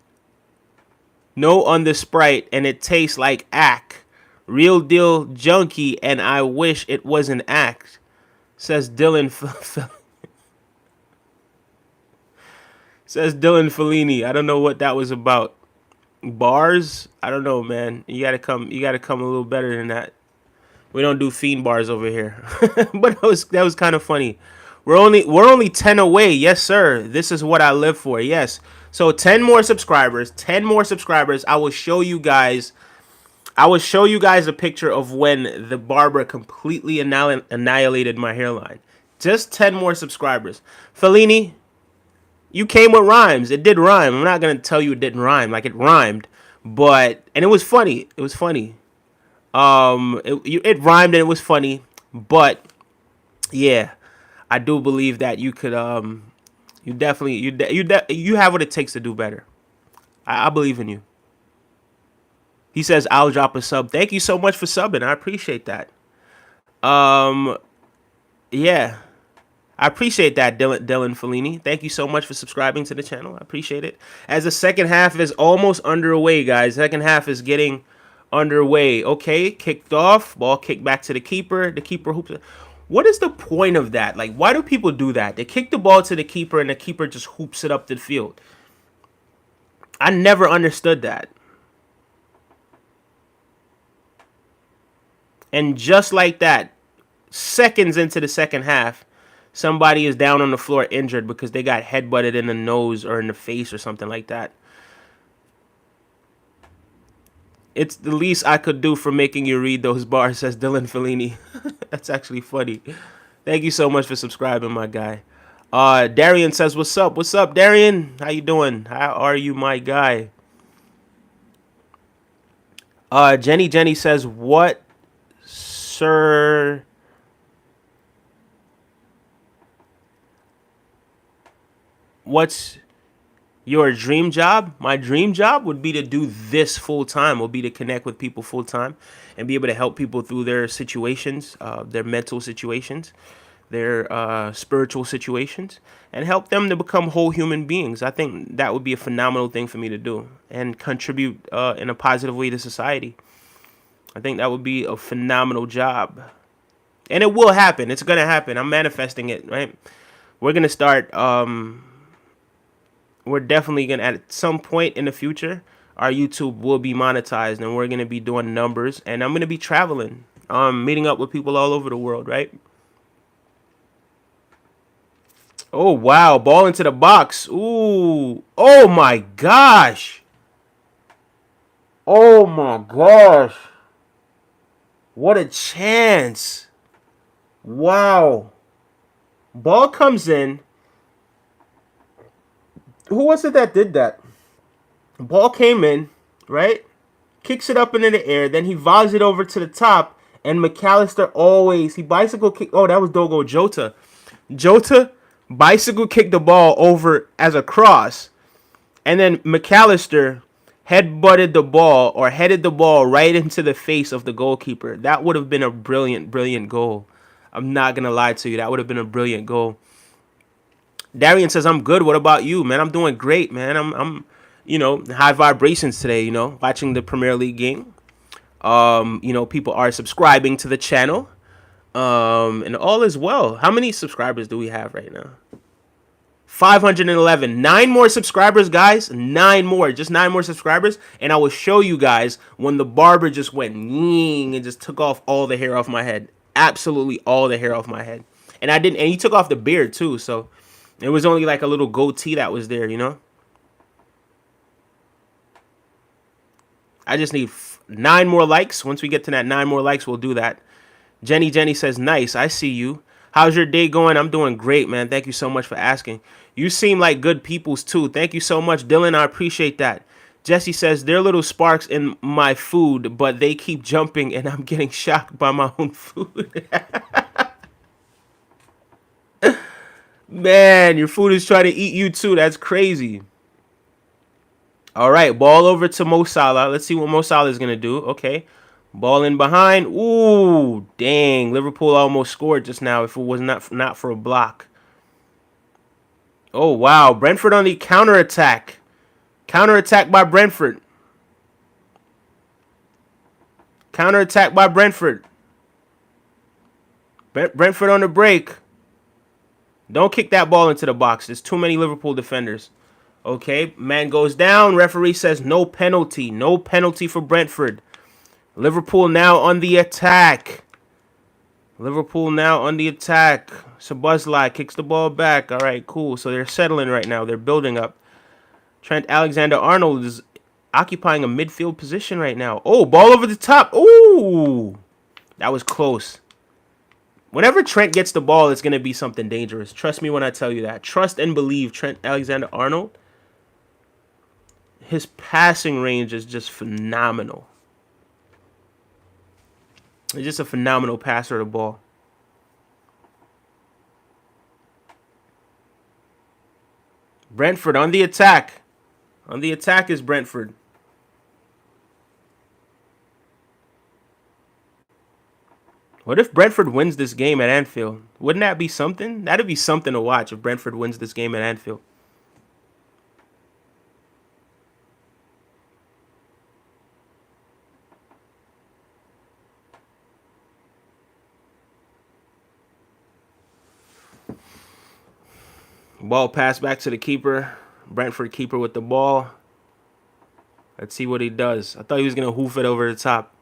No on the Sprite, and it tastes like ack. Real deal junkie, and I wish it was an act, says Dylan. Says Dylan Fellini. I don't know what that was about. Bars? I don't know, man. You gotta come. You gotta come a little better than that. We don't do fiend bars over here. But that was kind of funny. We're only 10 away. Yes, sir. This is what I live for. Yes. So 10 more subscribers. 10 more subscribers. I will show you guys a picture of when the barber completely annihilated my hairline. Just 10 more subscribers. Fellini, you came with rhymes. It did rhyme. I'm not gonna tell you it didn't rhyme. Like, it rhymed, and it was funny. It was funny. It rhymed and it was funny, but yeah, I do believe that you could you definitely you have what it takes to do better. I believe in you. He says I'll drop a sub. Thank you so much for subbing. I appreciate that. Um, yeah, I appreciate that, Dylan Fellini. Thank you so much for subscribing to the channel. I appreciate it. As the second half is almost underway, guys. Second half is getting underway. Okay, kicked off. Ball kicked back to the keeper. The keeper hoops it. What is the point of that? Like, why do people do that? They kick the ball to the keeper and the keeper just hoops it up the field. I never understood that. And just like that, seconds into the second half, somebody is down on the floor injured because they got headbutted in the nose or in the face or something like that. It's the least I could do for making you read those bars, says Dylan Fellini. That's actually funny. Thank you so much for subscribing, my guy. Darian says, what's up? What's up, Darian? How you doing? How are you, my guy? Jenny says, what, sir? What's your dream job? My dream job would be to do this full time, would be to connect with people full time and be able to help people through their situations, their mental situations, their spiritual situations, and help them to become whole human beings. I think that would be a phenomenal thing for me to do and contribute in a positive way to society. I think that would be a phenomenal job. And it will happen. It's going to happen. I'm manifesting it, right? We're going to start... we're definitely gonna, at some point in the future, our YouTube will be monetized and we're gonna be doing numbers, and I'm gonna be traveling, meeting up with people all over the world, right? Oh wow, ball into the box. Ooh, oh my gosh. Oh my gosh. What a chance. Wow. Ball comes in. Who was it that did that? Ball came in, right? Kicks it up into the air. Then he volleys it over to the top. And McAllister he bicycle kick. Oh, that was Dogo Jota. Jota bicycle kicked the ball over as a cross. And then McAllister headbutted the ball or headed the ball right into the face of the goalkeeper. That would have been a brilliant, brilliant goal. I'm not going to lie to you. That would have been a brilliant goal. Darian says, I'm good. What about you, man? I'm doing great, man. I'm high vibrations today, watching the Premier League game. People are subscribing to the channel. And all is well. How many subscribers do we have right now? 511. 9 more subscribers, guys. 9 more. Just 9 more subscribers. And I will show you guys when the barber just went ying and just took off all the hair off my head. Absolutely all the hair off my head. And he took off the beard too, so it was only like a little goatee that was there, I just need 9 more likes. Once we get to that 9 more likes, we'll do that. Jenny says, nice. I see you. How's your day going? I'm doing great, man. Thank you so much for asking. You seem like good peoples, too. Thank you so much, Dylan. I appreciate that. Jesse says, there are little sparks in my food, but they keep jumping, and I'm getting shocked by my own food. Man, your food is trying to eat you too. That's crazy. All right, ball over to Mo Salah. Let's see what Mo Salah is going to do. Okay, ball in behind. Ooh, dang. Liverpool almost scored just now if it was not for a block. Oh, wow. Brentford on the counterattack. Counterattack by Brentford. Counterattack by Brentford. Brentford on the break. Don't kick that ball into the box. There's too many Liverpool defenders. Okay, man goes down. Referee says no penalty. No penalty for Brentford. Liverpool now on the attack. Liverpool now on the attack. Szoboszlai kicks the ball back. All right, cool. So they're settling right now. They're building up. Trent Alexander-Arnold is occupying a midfield position right now. Oh, ball over the top. Ooh, that was close. Whenever Trent gets the ball, it's going to be something dangerous. Trust me when I tell you that. Trust and believe Trent Alexander-Arnold. His passing range is just phenomenal. He's just a phenomenal passer of the ball. Brentford on the attack. On the attack is Brentford. What if Brentford wins this game at Anfield? Wouldn't that be something? That'd be something to watch if Brentford wins this game at Anfield. Ball passed back to the keeper. Brentford keeper with the ball. Let's see what he does. I thought he was going to hoof it over the top.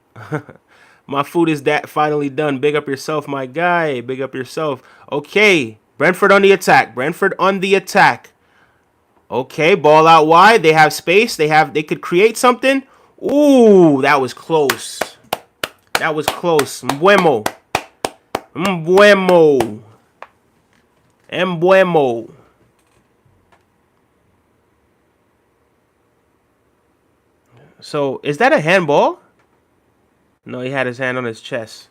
My food is finally done. Big up yourself, my guy. Big up yourself. Okay. Brentford on the attack. Brentford on the attack. Okay, ball out wide. They have space. They could create something. Ooh, that was close. That was close. Mbuemo. Mbuemo. Mbuemo. So, is that a handball? No, he had his hand on his chest.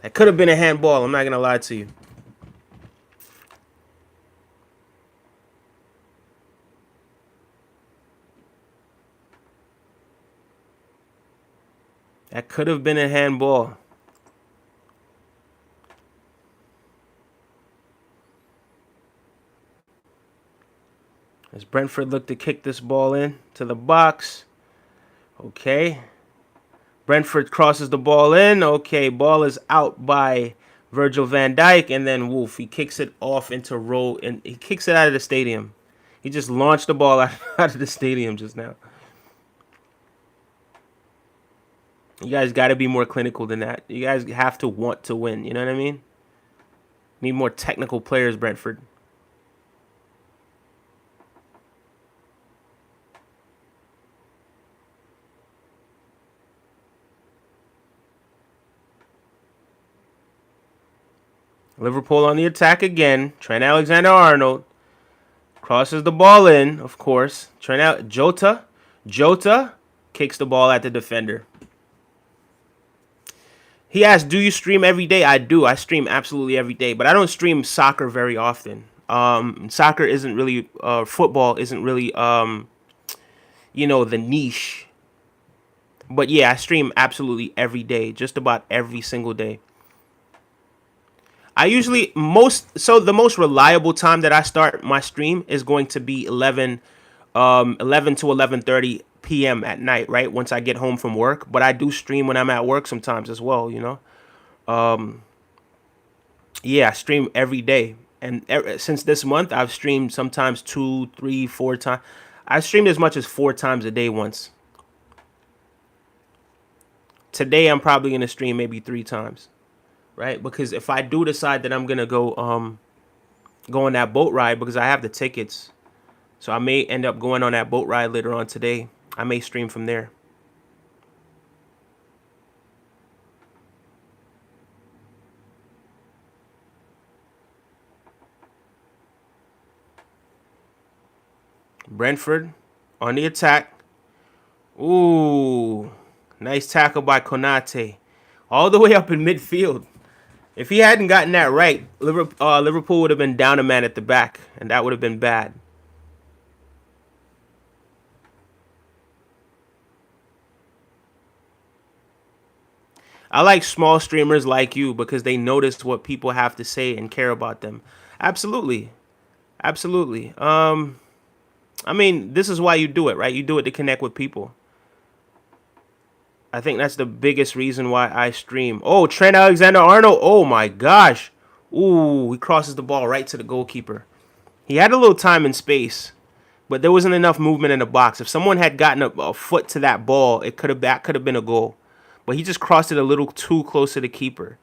That could have been a handball. I'm not going to lie to you. That could have been a handball. As Brentford look to kick this ball in to the box. Okay. Brentford crosses the ball in. Okay, ball is out by Virgil van Dijk. And then Wolf, he kicks it off into row. And he kicks it out of the stadium. He just launched the ball out of the stadium just now. You guys got to be more clinical than that. You guys have to want to win. You know what I mean? Need more technical players, Brentford. Liverpool on the attack again. Trent Alexander-Arnold crosses the ball in, of course. Jota kicks the ball at the defender. He asked, do you stream every day? I do. I stream absolutely every day, but I don't stream soccer very often. Soccer isn't really, football isn't really, the niche. But yeah, I stream absolutely every day, just about every single day. I usually the most reliable time that I start my stream is going to be 11 to 11:30 p.m. at night, right? Once I get home from work, but I do stream when I'm at work sometimes as well, you know. Yeah, I stream every day. And since this month, I've streamed sometimes 2, 3, 4 times. I streamed as much as 4 times a day once. Today, I'm probably going to stream maybe 3 times. Right? Because if I do decide that I'm gonna go on that boat ride, because I have the tickets, so I may end up going on that boat ride later on today. I may stream from there. Brentford on the attack. Ooh, nice tackle by Konate, all the way up in midfield. If he hadn't gotten that right, Liverpool would have been down a man at the back, and that would have been bad. I like small streamers like you because they notice what people have to say and care about them. Absolutely. Absolutely. I mean, this is why you do it, right? You do it to connect with people. I think that's the biggest reason why I stream. Oh, Trent Alexander-Arnold. Oh, my gosh. Ooh, he crosses the ball right to the goalkeeper. He had a little time and space, but there wasn't enough movement in the box. If someone had gotten a foot to that ball, that could have been a goal. But he just crossed it a little too close to the keeper.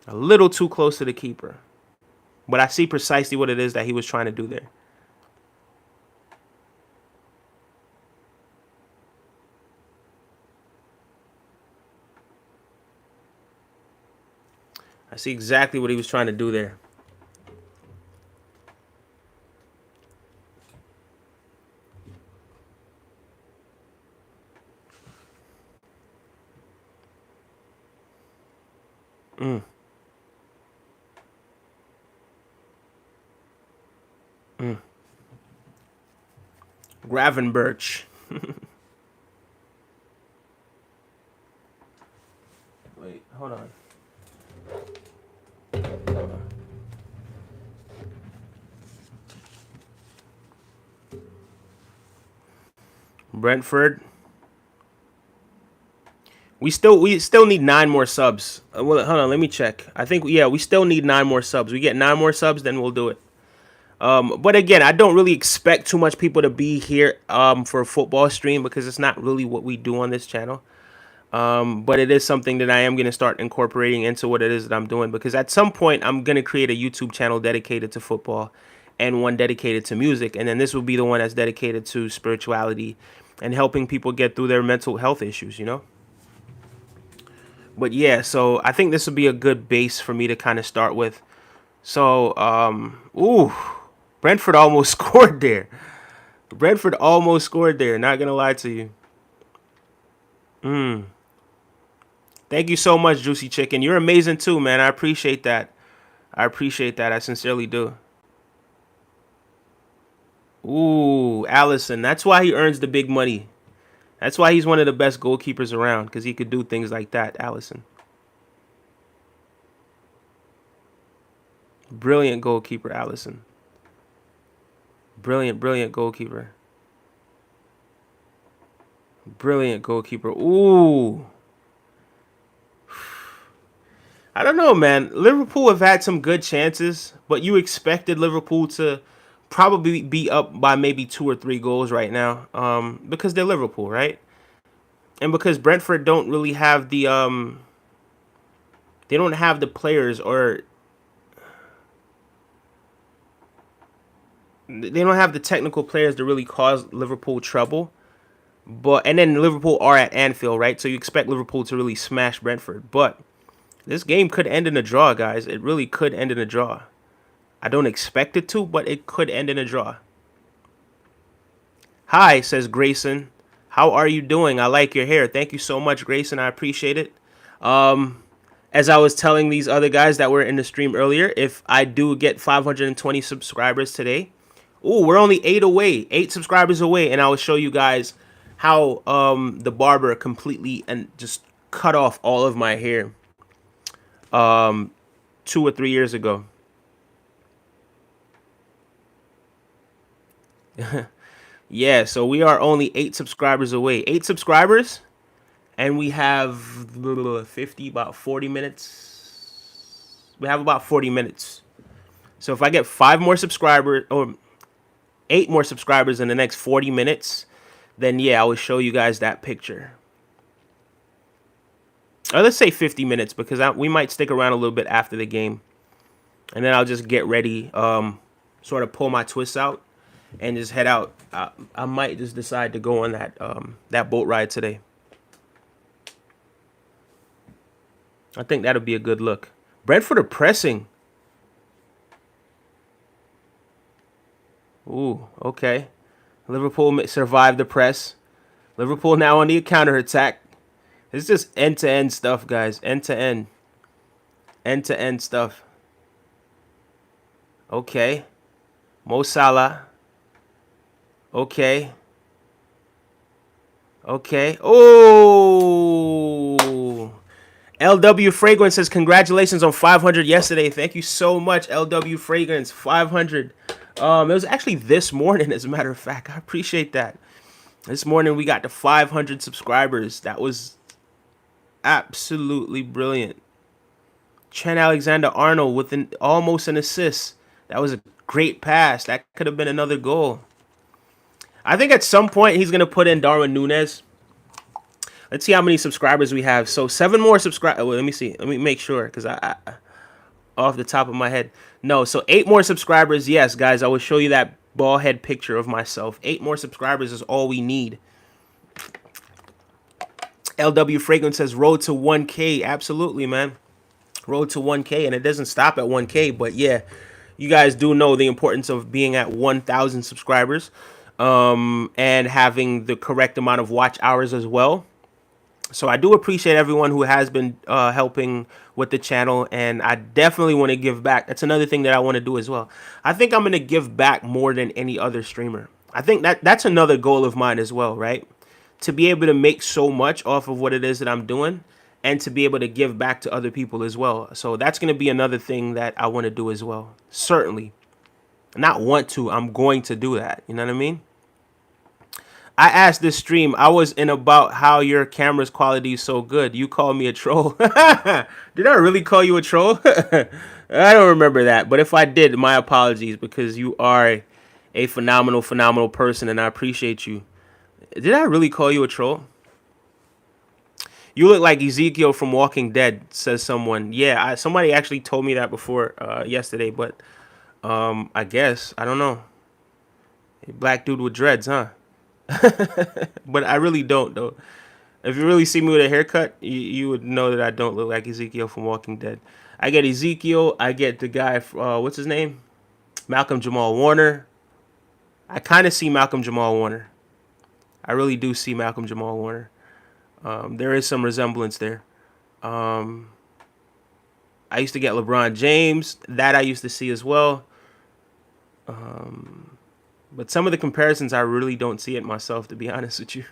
A little too close to the keeper. But I see precisely what it is that he was trying to do there. I see exactly what he was trying to do there. Mm. Mm. Gravenberch. Wait, hold on. Brentford. We still need 9 more subs. Well, hold on, let me check. I think we still need 9 more subs. We get 9 more subs, then we'll do it. But again, I don't really expect too much people to be here for a football stream because it's not really what we do on this channel. But it is something that I am going to start incorporating into what it is that I'm doing, because at some point I'm going to create a YouTube channel dedicated to football and one dedicated to music, and then this will be the one that's dedicated to spirituality and helping people get through their mental health issues, you know. But yeah, so I think this will be a good base for me to kind of start with. So ooh, Brentford almost scored there. Brentford almost scored there, not gonna lie to you. Thank you so much, Juicy Chicken. You're amazing too, man. I appreciate that. I appreciate that. I sincerely do. Ooh, Allison. That's why he earns the big money. That's why he's one of the best goalkeepers around, because he could do things like that, Allison. Brilliant goalkeeper, Allison. Brilliant, brilliant goalkeeper. Brilliant goalkeeper. Ooh. I don't know, man. Liverpool have had some good chances, but you expected Liverpool to probably be up by maybe 2 or 3 goals right now, because they're Liverpool, right? And because Brentford don't really have the they don't have the players, or they don't have the technical players to really cause Liverpool trouble. But and then Liverpool are at Anfield, right? So you expect Liverpool to really smash Brentford, but this game could end in a draw, guys. It really could end in a draw. I don't expect it to, but it could end in a draw. Hi, says Grayson. How are you doing? I like your hair. Thank you so much, Grayson. I appreciate it. As I was telling these other guys that were in the stream earlier, if I do get 520 subscribers today, ooh, we're only 8 away, 8 subscribers away, and I will show you guys how the barber completely and just cut off all of my hair 2 or 3 years ago. Yeah, so we are only 8 subscribers away. 8 subscribers, and we have 50, about 40 minutes. We have about 40 minutes. So if I get 5 more subscribers, or 8 more subscribers in the next 40 minutes, then yeah, I will show you guys that picture. Or let's say 50 minutes, because we might stick around a little bit after the game. And then I'll just get ready, sort of pull my twists out, and just head out. I might just decide to go on that boat ride today. I think that'll be a good look. Brentford are pressing. Ooh, okay. Liverpool survived the press. Liverpool now on the counter attack. It's just end-to-end stuff, guys. End-to-end. End-to-end stuff. Okay. Mo Salah. Okay. Okay. Oh! LW Fragrance says, congratulations on 500 yesterday. Thank you so much, LW Fragrance. 500. It was actually this morning, as a matter of fact. I appreciate that. This morning we got to 500 subscribers. That was absolutely brilliant. Trent Alexander-Arnold with almost an assist. That was a great pass. That could have been another goal. I think at some point he's going to put in Darwin Núñez. Let's see how many subscribers we have. So 7 more subscribers. Well, let me see. Let me make sure, because off the top of my head. No, so 8 more subscribers. Yes, guys, I will show you that ball head picture of myself. 8 more subscribers is all we need. LW Fragrance says road to 1K. Absolutely, man. Road to 1K, and it doesn't stop at 1K, but yeah, you guys do know the importance of being at 1,000 subscribers, and having the correct amount of watch hours as well. So I do appreciate everyone who has been helping with the channel, and I definitely want to give back. That's another thing that I want to do as well. I think I'm going to give back more than any other streamer. I think that's another goal of mine as well, right? To be able to make so much off of what it is that I'm doing, and to be able to give back to other people as well. So that's going to be another thing that I want to do as well. Certainly. Not want to, I'm going to do that. You know what I mean? I asked this stream, I was in about how your camera's quality is so good. You called me a troll. Did I really call you a troll? I don't remember that. But if I did, my apologies, because you are a phenomenal, phenomenal person, and I appreciate you. Did I really call you a troll? You look like Ezekiel from Walking Dead, says someone. Yeah, somebody actually told me that before yesterday, but I guess. I don't know. A black dude with dreads, huh? But I really don't, though. If you really see me with a haircut, you would know that I don't look like Ezekiel from Walking Dead. I get Ezekiel. I get the guy, what's his name? Malcolm Jamal Warner. I kind of see Malcolm Jamal Warner. I really do see Malcolm Jamal Warner. There is some resemblance there. I used to get LeBron James. That I used to see as well. But some of the comparisons, I really don't see it myself, to be honest with you.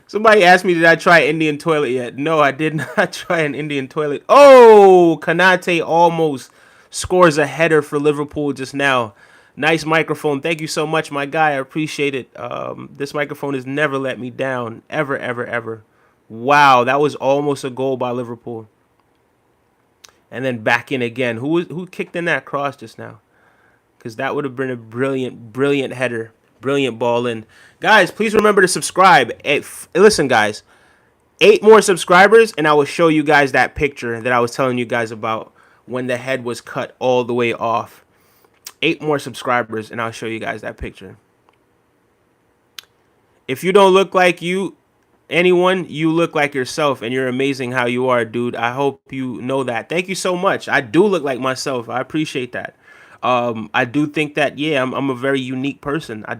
Somebody asked me, did I try Indian toilet yet? No, I did not try an Indian toilet. Oh, Kanate almost scores a header for Liverpool just now. Nice microphone. Thank you so much, my guy. I appreciate it. This microphone has never let me down. Ever, ever, ever. Wow, that was almost a goal by Liverpool. And then back in again. Who kicked in that cross just now? Because that would have been a brilliant, brilliant header. Brilliant ball in. Guys, please remember to subscribe. Listen, guys. 8 more subscribers, and I will show you guys that picture that I was telling you guys about when the head was cut all the way off. 8 more subscribers, and I'll show you guys that picture. If you don't look like anyone, you look like yourself, and you're amazing how you are, dude. I hope you know that. Thank you so much. I do look like myself. I appreciate that. I do think that, yeah, I'm a very unique person. I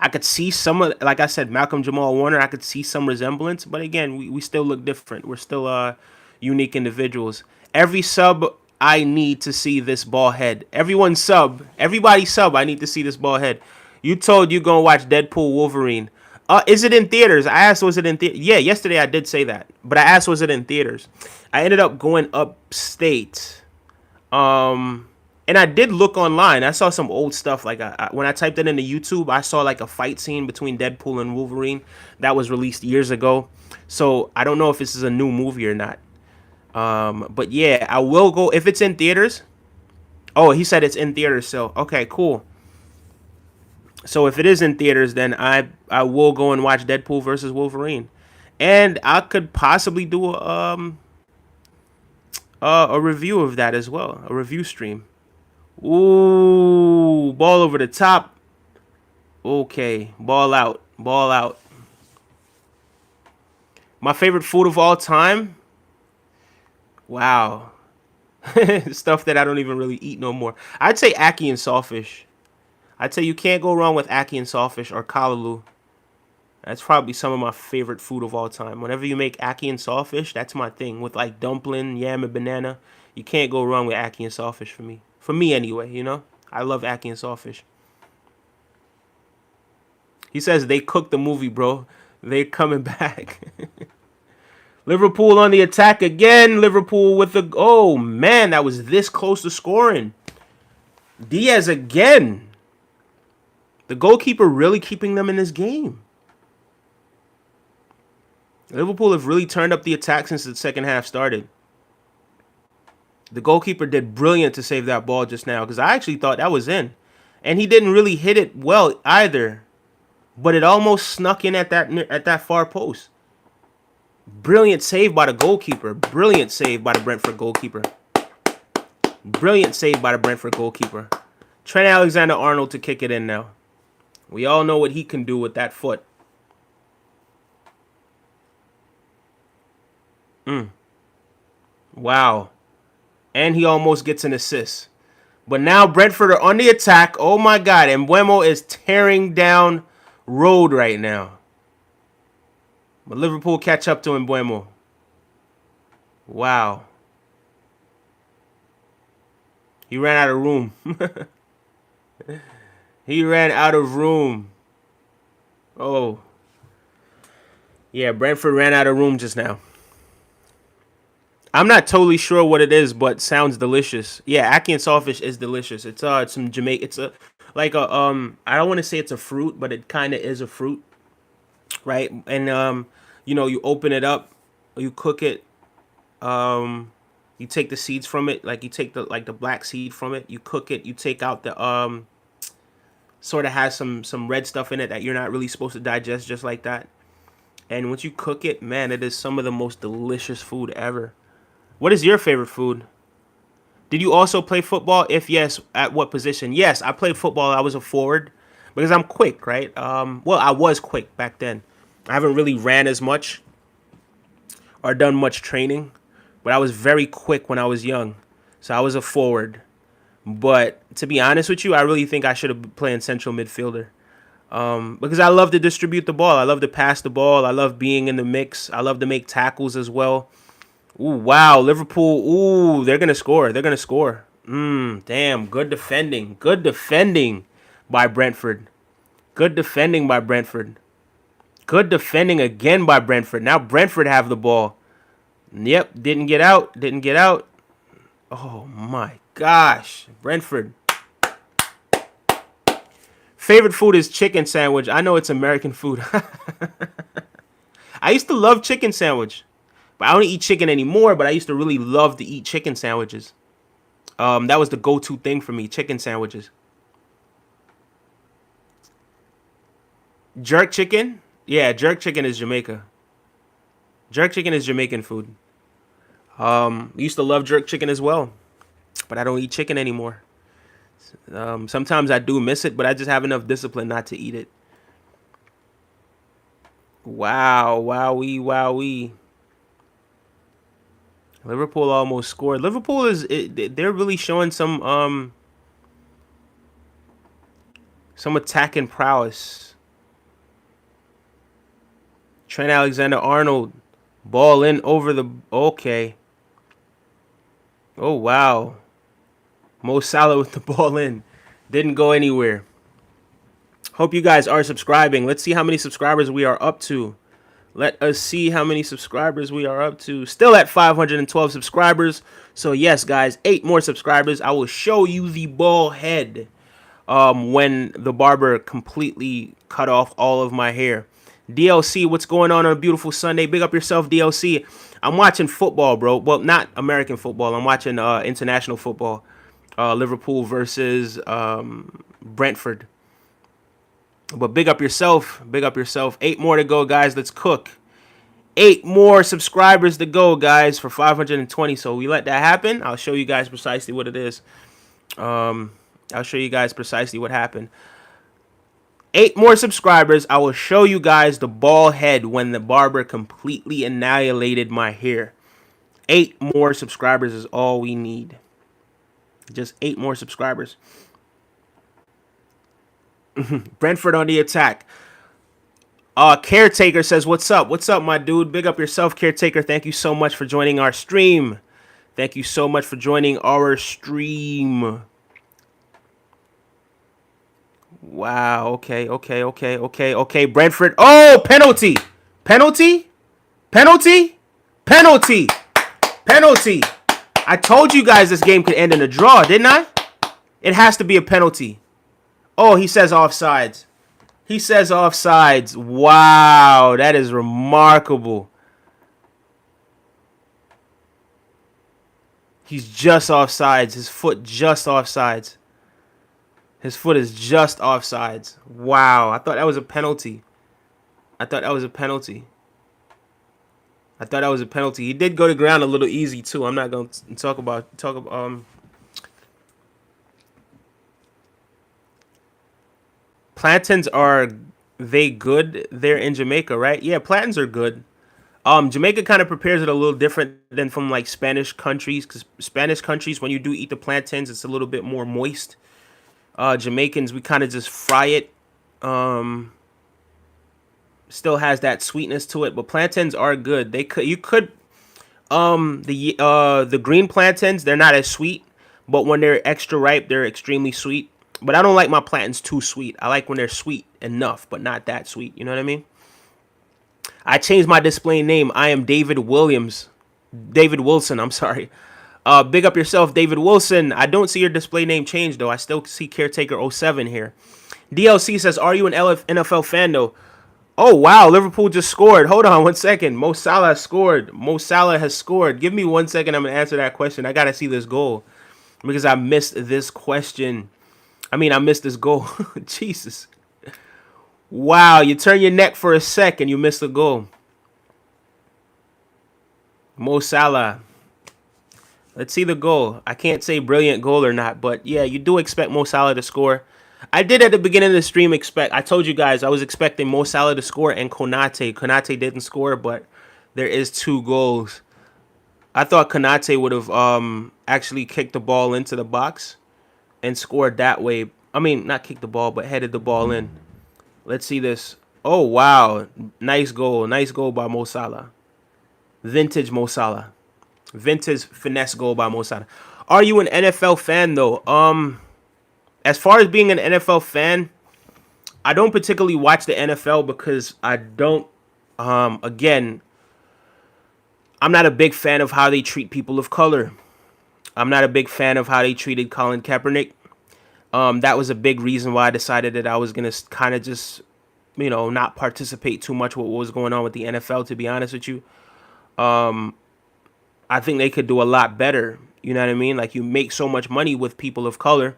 could see some of, like I said, Malcolm Jamal Warner, I could see some resemblance, but again, we still look different. We're still unique individuals. Every sub, I need to see this ball head. Everybody sub, I need to see this ball head. You told you gonna watch Deadpool Wolverine. Is it in theaters? I asked, was it in theaters? Yeah, yesterday I did say that, but I asked, was it in theaters? I ended up going upstate. And I did look online. I saw some old stuff. Like when I typed it into YouTube, I saw like a fight scene between Deadpool and Wolverine that was released years ago. So I don't know if this is a new movie or not. But yeah, I will go if it's in theaters. Oh, he said it's in theaters. So okay, cool. So if it is in theaters, then I will go and watch Deadpool versus Wolverine, and I could possibly do a review of that as well, a review stream. Ooh, ball over the top. Okay, ball out, ball out. My favorite food of all time? Wow. Stuff that I don't even really eat no more. I'd say ackee and sawfish. I'd say you can't go wrong with ackee and sawfish or kalaloo. That's probably some of my favorite food of all time. Whenever you make ackee and sawfish, that's my thing. With like dumpling, yam, and banana, you can't go wrong with ackee and sawfish for me. For me anyway, you know? I love ackee and sawfish. He says they cooked the movie, bro. They're coming back. Liverpool on the attack again. Liverpool with the... Oh, man, that was this close to scoring. Diaz again. The goalkeeper really keeping them in this game. Liverpool have really turned up the attack since the second half started. The goalkeeper did brilliant to save that ball just now, because I actually thought that was in. And he didn't really hit it well either. But it almost snuck in at that far post. Brilliant save by the goalkeeper. Brilliant save by the Brentford goalkeeper. Brilliant save by the Brentford goalkeeper. Trent Alexander-Arnold to kick it in now. We all know what he can do with that foot. Wow. And he almost gets an assist. But now Brentford are on the attack. Oh my God. And Mbeumo is tearing down road right now. But Liverpool catch up to Mbeumo. Wow. He ran out of room. He ran out of room. Oh. Yeah, Brentford ran out of room just now. I'm not totally sure what it is, but sounds delicious. Yeah, ackee and saltfish is delicious. It's some Jamaica. It's a like a I don't want to say it's a fruit, but it kind of is a fruit, right? And you open it up, you cook it, you take the seeds from it, like you take the black seed from it, you cook it, you take out the sort of has some red stuff in it that you're not really supposed to digest just like that. And once you cook it, man, it is some of the most delicious food ever. What is your favorite food? Did you also play football? If yes, at what position? Yes, I played football. I was a forward because I'm quick, right? Well, I was quick back then. I haven't really ran as much or done much training, but I was very quick when I was young. So I was a forward. But to be honest with you, I really think I should have been playing central midfielder. Because I love to distribute the ball. I love to pass the ball. I love being in the mix. I love to make tackles as well. Ooh, wow, Liverpool. Ooh, they're gonna score. They're gonna score. Damn, good defending. Good defending by Brentford. Good defending by Brentford. Good defending again by Brentford. Now Brentford have the ball. Yep, didn't get out. Didn't get out. Oh my gosh, Brentford. Favorite food is chicken sandwich. I know it's American food. I used to love chicken sandwich. But I don't eat chicken anymore, but I used to really love to eat chicken sandwiches. That was the go-to thing for me, chicken sandwiches. Jerk chicken? Yeah, jerk chicken is Jamaica. Jerk chicken is Jamaican food. Used to love jerk chicken as well, but I don't eat chicken anymore. Sometimes I do miss it, but I just have enough discipline not to eat it. Wow, wowee, wowee. Liverpool almost scored. Liverpool they're really showing some attacking prowess. Trent Alexander-Arnold, ball in over the okay. Oh wow. Mo Salah with the ball in. Didn't go anywhere. Hope you guys are subscribing. Let's see how many subscribers we are up to. Let us see how many subscribers we are up to. Still at 512 subscribers. So yes, guys, 8 more subscribers. I will show you the ball head when the barber completely cut off all of my hair. DLC, what's going on a beautiful Sunday? Big up yourself, DLC. I'm watching football, bro. Well, not American football. I'm watching international football. Liverpool versus Brentford. But big up yourself. Big up yourself. 8 more to go, guys. Let's cook. 8 more subscribers to go, guys, for 520. So we let that happen. I'll show you guys precisely what it is. I'll show you guys precisely what happened. 8 more subscribers. I will show you guys the bald head when the barber completely annihilated my hair. 8 more subscribers is all we need. Just 8 more subscribers. Brentford on the attack. Caretaker says, what's up? What's up, my dude? Big up yourself, Caretaker. Thank you so much for joining our stream. Thank you so much for joining our stream. Wow. Okay. Brentford. Oh, penalty. Penalty. Penalty. Penalty. Penalty. I told you guys this game could end in a draw, didn't I? It has to be a penalty. Oh, he says offsides. He says offsides. Wow, that is remarkable. He's just offsides. His foot just offsides. His foot is just offsides. Wow, I thought that was a penalty. I thought that was a penalty. I thought that was a penalty. He did go to ground a little easy too. I'm not going to talk about plantains. Are they good? They're in Jamaica, right? Yeah, plantains are good. Jamaica kind of prepares it a little different than from like Spanish countries, because Spanish countries, when you do eat the plantains, it's a little bit more moist. Jamaicans, we kind of just fry it. Um, Still has that sweetness to it, but plantains are good. They could you could the green plantains, they're not as sweet, but when they're extra ripe, they're extremely sweet. But I don't like my plantains too sweet. I like when they're sweet enough, but not that sweet. You know what I mean? I changed my display name. I am David Williams. David Wilson, I'm sorry. Big up yourself, David Wilson. I don't see your display name change though. I still see Caretaker07 here. DLC says, "Are you an NFL fan though?" Oh wow, Liverpool just scored. Hold on 1 second. Mo Salah scored. Mo Salah has scored. Give me 1 second. I'm gonna answer that question. I gotta see this goal because I missed this question. I missed this goal. Jesus. Wow, you turn your neck for a second, you miss the goal. Mo Salah. Let's see the goal. I can't say brilliant goal or not, but yeah, you do expect Mo Salah to score. I did at the beginning of the stream expect. I told you guys I was expecting Mo Salah to score and Konate. Konate didn't score, but there is 2 goals. I thought Konate would have actually kicked the ball into the box and scored that way. Not kicked the ball, but headed the ball in. Let's see this. Oh wow, nice goal. Nice goal by Mo Salah. Vintage Mo Salah. Vintage finesse goal by Mo Salah. Are you an NFL fan though? As far as being an NFL fan, I don't particularly watch the NFL because I don't. Again, I'm not a big fan of how they treat people of color. I'm not a big fan of how they treated Colin Kaepernick. That was a big reason why I decided that I was gonna kind of just, not participate too much with what was going on with the NFL. To be honest with you, I think they could do a lot better. You know what I mean? Like, you make so much money with people of color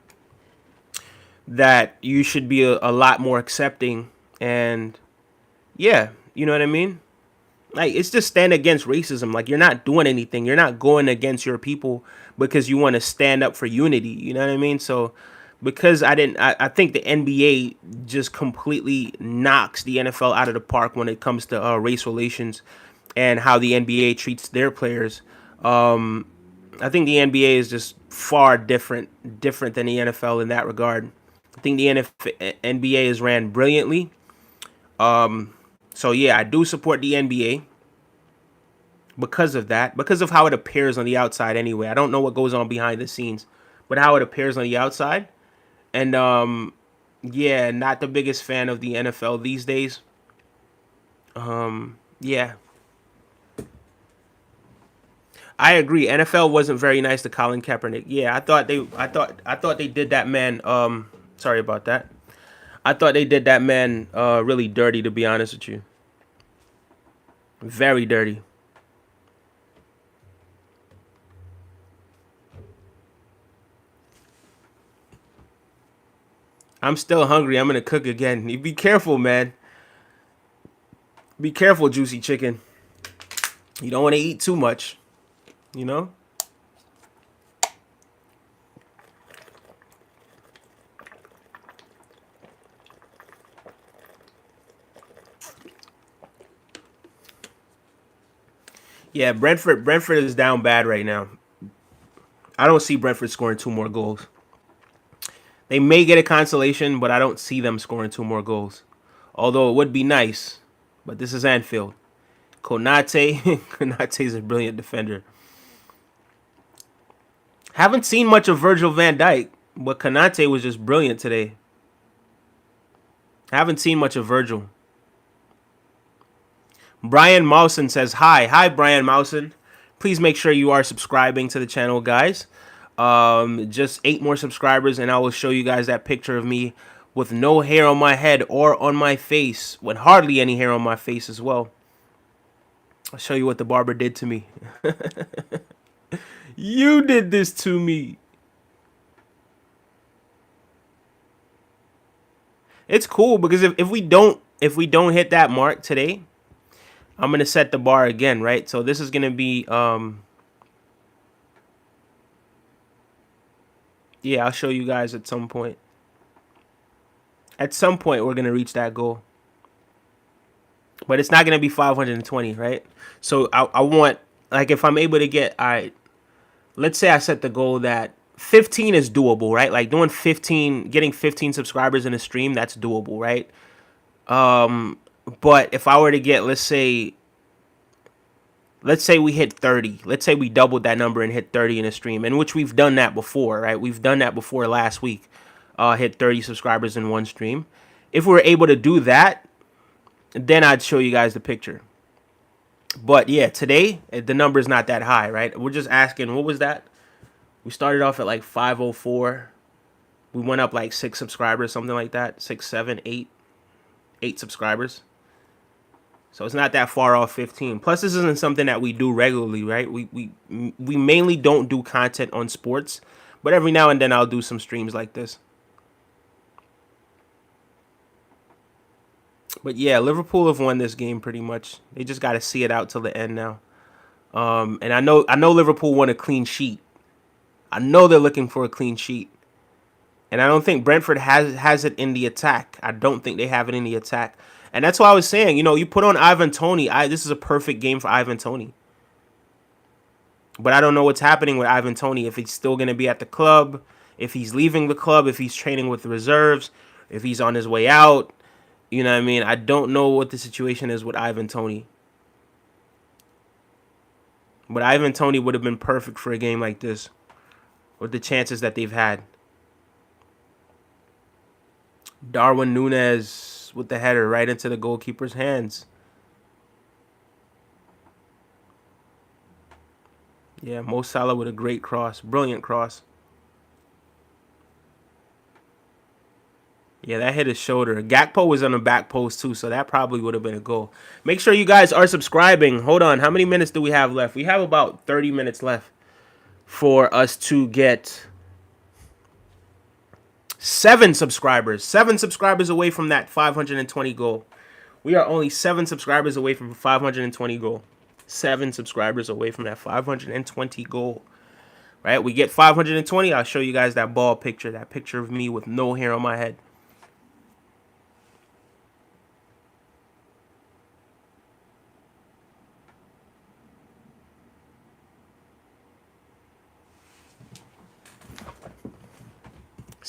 that you should be a lot more accepting. And yeah, you know what I mean? Like, it's just stand against racism. Like, you're not doing anything. You're not going against your people because you want to stand up for unity. You know what I mean? So because I think the NBA just completely knocks the NFL out of the park when it comes to race relations and how the NBA treats their players. I think the NBA is just far different than the NFL in that regard. I think the NBA is ran brilliantly. So yeah, I do support the NBA because of that, because of how it appears on the outside. Anyway, I don't know what goes on behind the scenes, but how it appears on the outside. And yeah, not the biggest fan of the NFL these days. Yeah, I agree. NFL wasn't very nice to Colin Kaepernick. Yeah, I thought they did that man. Sorry about that. I thought they did that man really dirty. To be honest with you, very dirty. I'm still hungry. I'm gonna cook again. You be careful, man. Be careful, juicy chicken. You don't want to eat too much. You know. Yeah, Brentford is down bad right now. I don't see Brentford scoring 2 more goals. They may get a consolation, but I don't see them scoring 2 more goals. Although it would be nice, but this is Anfield. Konate, Konate is a brilliant defender. Haven't seen much of Virgil van Dijk, but Konate was just brilliant today. Haven't seen much of Virgil. Brian Mauson says hi. Hi, Brian Mauson. Please make sure you are subscribing to the channel, guys. Just 8 more subscribers, and I will show you guys that picture of me with no hair on my head or on my face, with hardly any hair on my face as well. I'll show you what the barber did to me. You did this to me. It's cool because if we don't hit that mark today, I'm going to set the bar again, right? So this is going to be, yeah, I'll show you guys at some point. At some point, we're going to reach that goal. But it's not going to be 520, right? So I want, like, if I'm able to get, all right, let's say I set the goal that 15 is doable, right? Like doing 15, getting 15 subscribers in a stream, that's doable, right? But if I were to get, let's say we hit 30. Let's say we doubled that number and hit 30 in a stream, in which we've done that before, right? We've done that before last week. Hit 30 subscribers in one stream. If we were able to do that, then I'd show you guys the picture. But yeah, today the number is not that high, right? We're just asking, what was that? We started off at like 504. We went up like 6 subscribers, something like that. 6, 7, 8 subscribers. So it's not that far off 15. Plus, this isn't something that we do regularly, right? We mainly don't do content on sports, but every now and then I'll do some streams like this. But yeah, Liverpool have won this game pretty much. They just got to see it out till the end now. And I know Liverpool want a clean sheet. I know they're looking for a clean sheet. And I don't think Brentford has it in the attack. I don't think they have it in the attack. And that's why I was saying, you put on Ivan Toney. This is a perfect game for Ivan Toney. But I don't know what's happening with Ivan Toney. If he's still going to be at the club, if he's leaving the club, if he's training with the reserves, if he's on his way out. You know what I mean? I don't know what the situation is with Ivan Toney. But Ivan Toney would have been perfect for a game like this with the chances that they've had. Darwin Núñez with the header right into the goalkeeper's hands. Yeah, Mo Salah with a great cross. Brilliant cross. Yeah, that hit his shoulder. Gakpo was on the back post too, so that probably would have been a goal. Make sure you guys are subscribing. Hold on. How many minutes do we have left? We have about 30 minutes left for us to get 7 subscribers. 7 subscribers away from that 520 goal. We are only 7 subscribers away from 520 goal. 7 subscribers away from that 520 goal. Right? We get 520. I'll show you guys that ball picture. That picture of me with no hair on my head.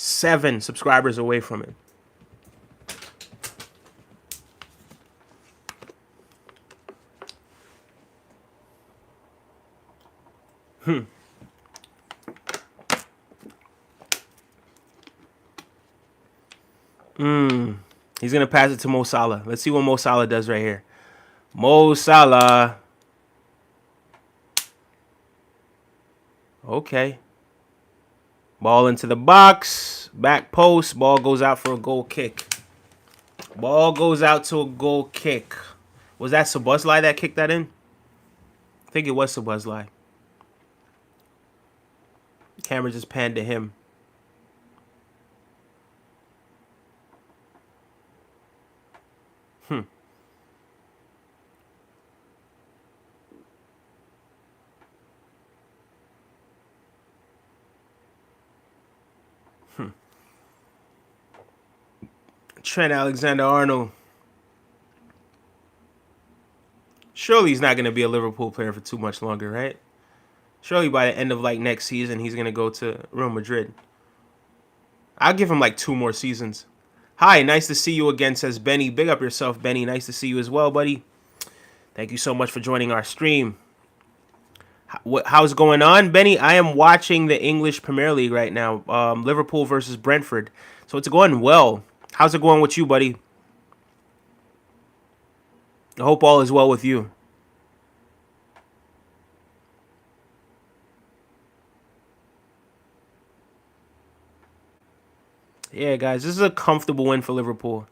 Seven subscribers away from it. He's going to pass it to Mo Salah. Let's see what Mo Salah does right here. Mo Salah. Okay. Ball into the box. Back post. Ball goes out for a goal kick. Ball goes out to a goal kick. Was that Szoboszlai that kicked that in? I think it was Szoboszlai. Camera just panned to him. Trent Alexander-Arnold. Surely he's not going to be a Liverpool player for too much longer, right? Surely by the end of like next season, he's going to go to Real Madrid. I'll give him like 2 more seasons. Hi, nice to see you again, says Benny. Big up yourself, Benny. Nice to see you as well, buddy. Thank you so much for joining our stream. How's it going on, Benny? I am watching the English Premier League right now. Liverpool versus Brentford. So it's going well. How's it going with you, buddy? I hope all is well with you. Yeah, guys, this is a comfortable win for Liverpool.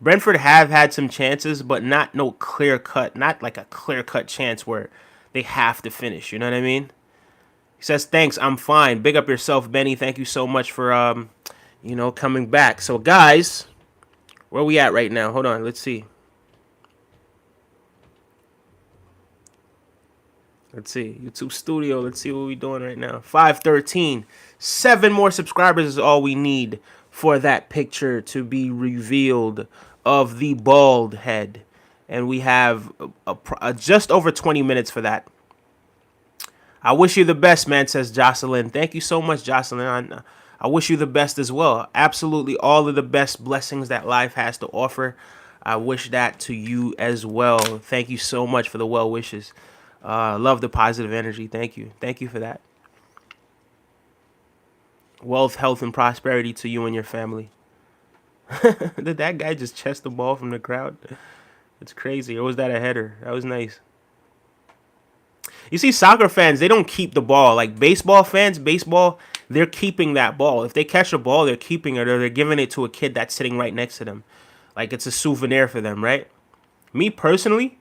Brentford have had some chances, but not no clear cut, not like a clear cut chance where they have to finish. You know what I mean? He says, thanks, I'm fine. Big up yourself, Benny. Thank you so much for, coming back. So, guys, where are we at right now? Hold on, let's see. Let's see. YouTube Studio. Let's see what we're doing right now. 513. 7 more subscribers is all we need for that picture to be revealed of the bald head. And we have just over 20 minutes for that. I wish you the best, man, says Jocelyn. Thank you so much, Jocelyn. I wish you the best as well. Absolutely all of the best blessings that life has to offer. I wish that to you as well. Thank you so much for the well wishes. Love the positive energy. Thank you. Thank you for that. Wealth, health, and prosperity to you and your family. Did that guy just chest the ball from the crowd? It's crazy. Or was that a header? That was nice. You see, soccer fans, they don't keep the ball. Like baseball fans, they're keeping that ball. If they catch a ball, they're keeping it, or they're giving it to a kid that's sitting right next to them. Like it's a souvenir for them, right? Me personally,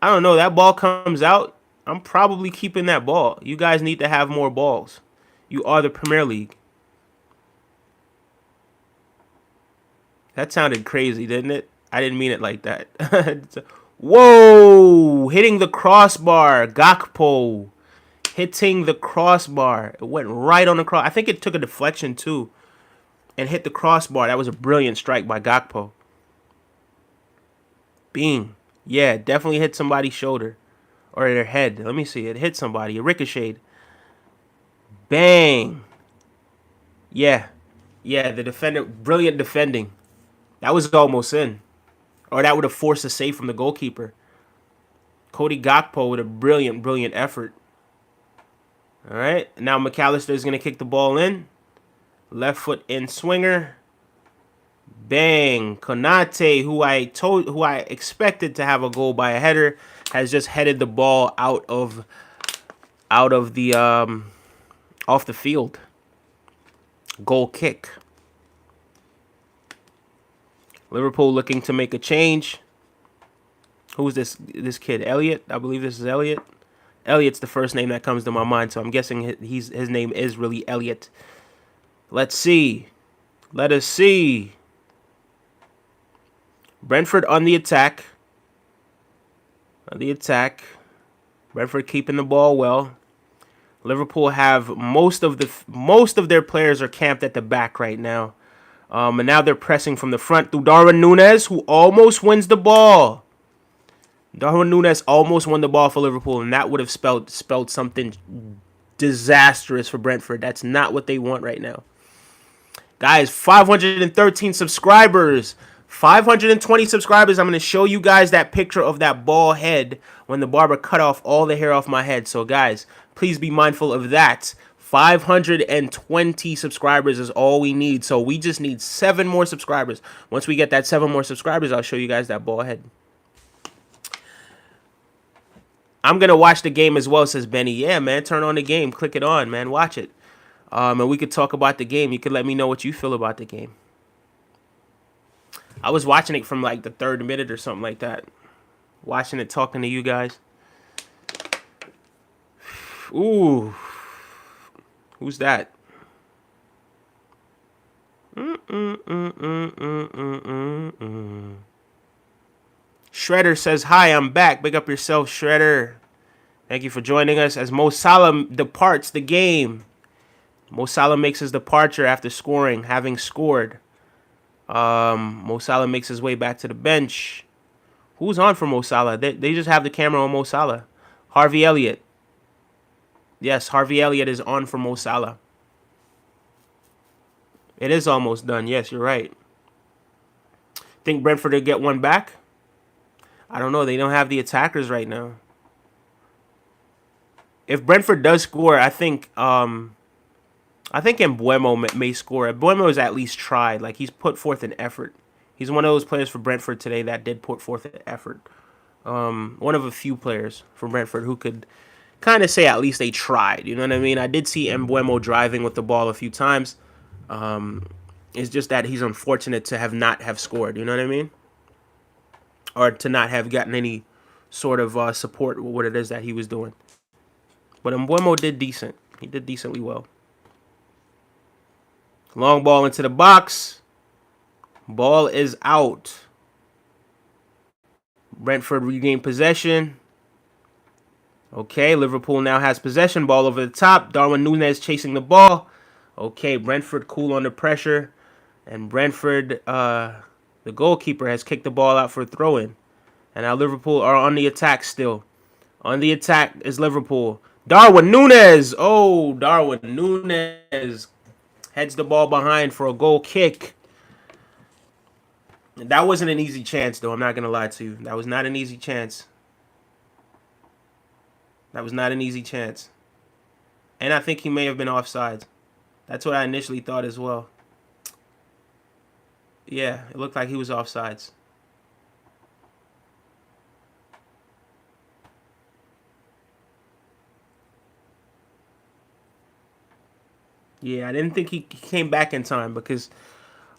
I don't know. That ball comes out, I'm probably keeping that ball. You guys need to have more balls. You are the Premier League. That sounded crazy, didn't it? I didn't mean it like that. Whoa! Hitting the crossbar. Gakpo. Hitting the crossbar. It went right on the cross. I think it took a deflection too and hit the crossbar. That was a brilliant strike by Gakpo. Bing. Yeah, definitely hit somebody's shoulder or their head. Let me see. It hit somebody. It ricocheted. Bang. Yeah. Yeah, the defender. Brilliant defending. That was almost in. Or that would have forced a save from the goalkeeper. Cody Gakpo with a brilliant, brilliant effort. All right. Now McAllister is going to kick the ball in. Left foot in swinger. Bang. Konate, who I expected to have a goal by a header, has just headed the ball out of the off the field. Goal kick. Liverpool looking to make a change. Who's this kid? Elliot? I believe this is Elliot. Elliot's the first name that comes to my mind, so I'm guessing his name is really Elliot. Let's see. Let us see. Brentford on the attack. Brentford keeping the ball well. Liverpool have most of their players are camped at the back right now. And now they're pressing from the front through Darwin Núñez, who almost wins the ball. Darwin Núñez almost won the ball for Liverpool, and that would have spelled something disastrous for Brentford. That's not what they want right now. Guys, 513 subscribers. 520 subscribers. I'm going to show you guys that picture of that bald head when the barber cut off all the hair off my head. So, guys, please be mindful of that. 520 subscribers is all we need. So we just need 7 more subscribers. Once we get that 7 more subscribers, I'll show you guys that ball head. I'm going to watch the game as well, says Benny. Yeah, man, turn on the game. Click it on, man. Watch it. And we could talk about the game. You could let me know what you feel about the game. I was watching it from like the 3rd minute or something like that. Watching it, talking to you guys. Ooh. Who's that? Shredder says, hi, I'm back. Big up yourself, Shredder. Thank you for joining us as Mo Salah departs the game. Mo Salah makes his departure after scoring, having scored. Mo Salah makes his way back to the bench. Who's on for Mo Salah? They just have the camera on Mo Salah. Harvey Elliott. Yes, Harvey Elliott is on for Mo Salah. It is almost done. Yes, you're right. Think Brentford will get one back? I don't know. They don't have the attackers right now. If Brentford does score, I think Mbeumo may score. Mbeumo has at least tried. Like, he's put forth an effort. He's one of those players for Brentford today that did put forth an effort. One of a few players for Brentford who could kind of say at least they tried. You know what I mean? I did see Mbeumo driving with the ball a few times. It's just that he's unfortunate to not have scored. You know what I mean? Or to not have gotten any sort of support with what it is that he was doing. But Mbeumo did decent. He did decently well. Long ball into the box. Ball is out. Brentford regained possession. Okay, Liverpool now has possession, ball over the top. Darwin Núñez chasing the ball. Okay, Brentford cool under pressure. And Brentford, the goalkeeper, has kicked the ball out for a throw-in. And now Liverpool are on the attack still. On the attack is Liverpool. Darwin Núñez. Oh, Darwin Núñez heads the ball behind for a goal kick. That wasn't an easy chance, though. I'm not going to lie to you. That was not an easy chance. That was not an easy chance. And I think he may have been offsides. That's what I initially thought as well. Yeah, it looked like he was offsides. Yeah, I didn't think he came back in time because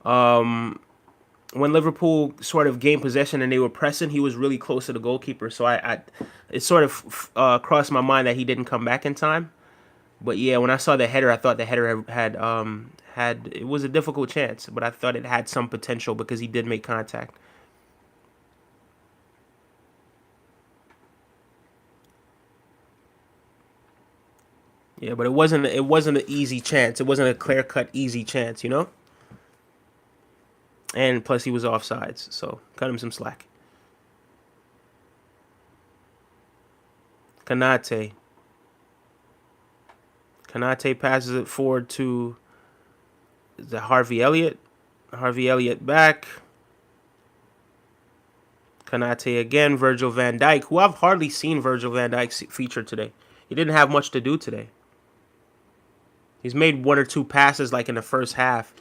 when Liverpool sort of gained possession and they were pressing, he was really close to the goalkeeper. So it sort of crossed my mind that he didn't come back in time. But yeah, when I saw the header, I thought the header had it was a difficult chance, but I thought it had some potential because he did make contact. Yeah, but it wasn't an easy chance. It wasn't a clear cut easy chance, you know. And plus he was offsides, so cut him some slack. Kanate. Kanate passes it forward to the Harvey Elliott. Harvey Elliott back. Kanate again. Virgil van Dijk, who I've hardly seen Virgil van Dijk feature today. He didn't have much to do today. He's made one or two passes like in the first half,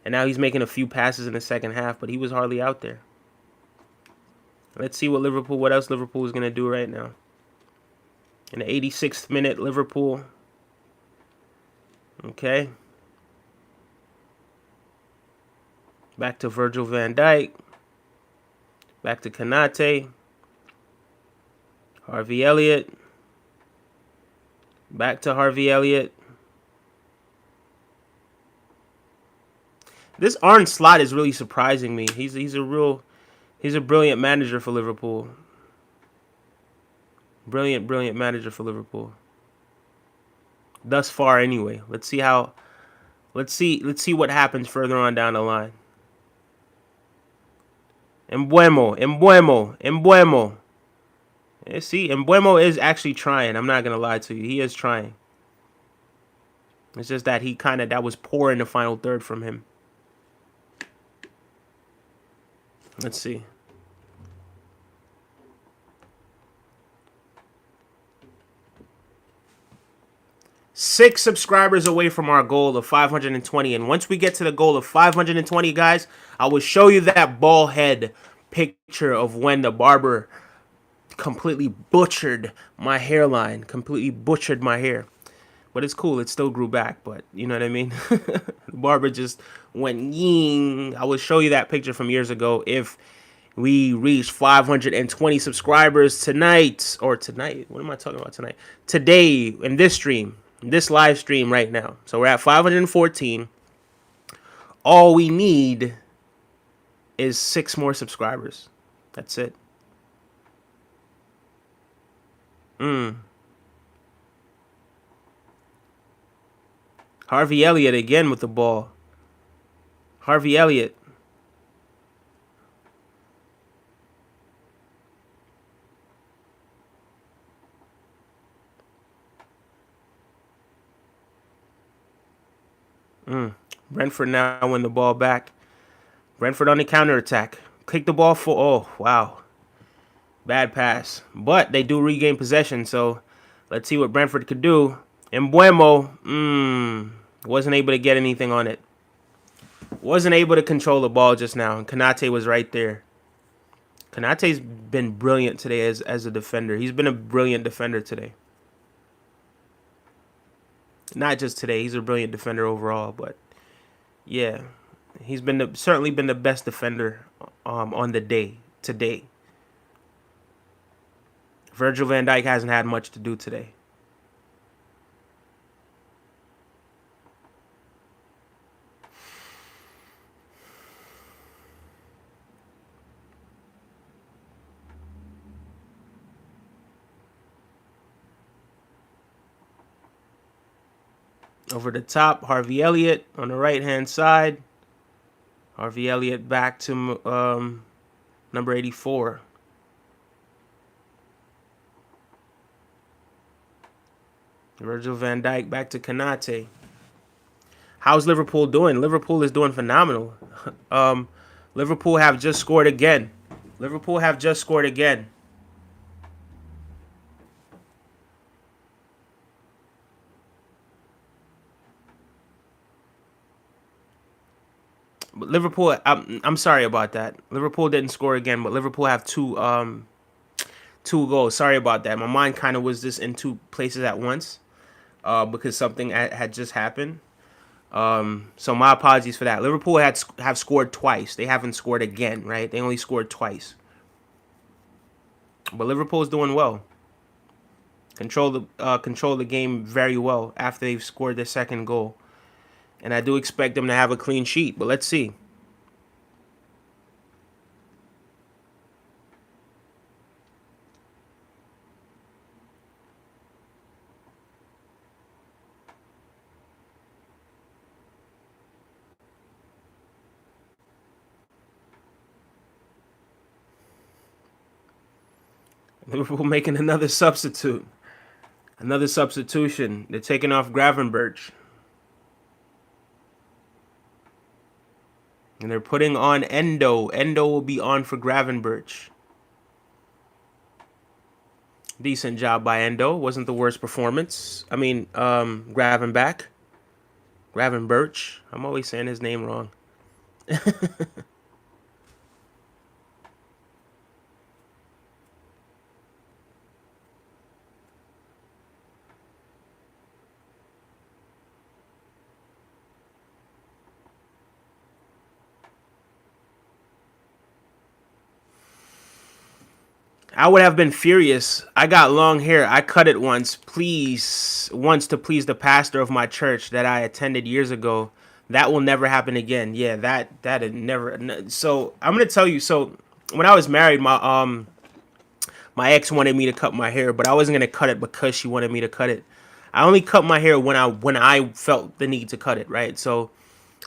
and now he's making a few passes in the second half, but he was hardly out there. Let's see what else Liverpool is going to do right now. In the 86th minute, Liverpool. Okay. Back to Virgil van Dijk. Back to Kanate. Harvey Elliott. Back to Harvey Elliott. This Arne Slot is really surprising me. He's a brilliant manager for Liverpool. Brilliant manager for Liverpool. Thus far anyway. Let's see what happens further on down the line. Embuemo. Yeah, see, Embuemo is actually trying. I'm not gonna lie to you. He is trying. It's just that that was poor in the final third from him. Let's see. Six subscribers away from our goal of 520. And once we get to the goal of 520, guys, I will show you that ball head picture of when the barber completely butchered my hairline, completely butchered my hair. But it's cool. It still grew back, but you know what I mean? The barber just went ying. I will show you that picture from years ago if we reach 520 subscribers tonight. Or tonight. What am I talking about tonight? Today in this stream. This live stream right now. So we're at 514. All we need is 6 more subscribers. That's it. Harvey Elliott again with the ball. Harvey Elliott. Brentford now win the ball back. Brentford on the counterattack. Kick the ball for... Oh, wow. Bad pass. But they do regain possession, so let's see what Brentford could do. Embuemo, wasn't able to get anything on it. Wasn't able to control the ball just now. And Kanate was right there. Kanate's been brilliant today as a defender. He's been a brilliant defender today. Not just today. He's a brilliant defender overall, but yeah, he's certainly been the best defender on the day today. Virgil van Dijk hasn't had much to do today. Over the top, Harvey Elliott on the right-hand side. Harvey Elliott back to number 84. Virgil van Dijk back to Kanate. How's Liverpool doing? Liverpool is doing phenomenal. Liverpool have just scored again. Liverpool have just scored again. But Liverpool, I'm sorry about that. Liverpool didn't score again, but Liverpool have two goals. Sorry about that. My mind kind of was just in two places at once, because something had just happened. So my apologies for that. Liverpool have scored twice. They haven't scored again, right? They only scored twice. But Liverpool's doing well. Control the game very well after they've scored their second goal. And I do expect them to have a clean sheet, but let's see. Liverpool making another substitute. Another substitution. They're taking off Gravenberch. And they're putting on Endo. Endo will be on for Gravenberch. Decent job by Endo. Wasn't the worst performance. I mean, Gravenberch. I'm always saying his name wrong. I would have been furious. I got long hair. I cut it once to please the pastor of my church that I attended years ago. That will never happen again. Yeah, that had never. So I'm gonna tell you. So when I was married, my ex wanted me to cut my hair, but I wasn't gonna cut it because she wanted me to cut it. I only cut my hair when I felt the need to cut it. Right. So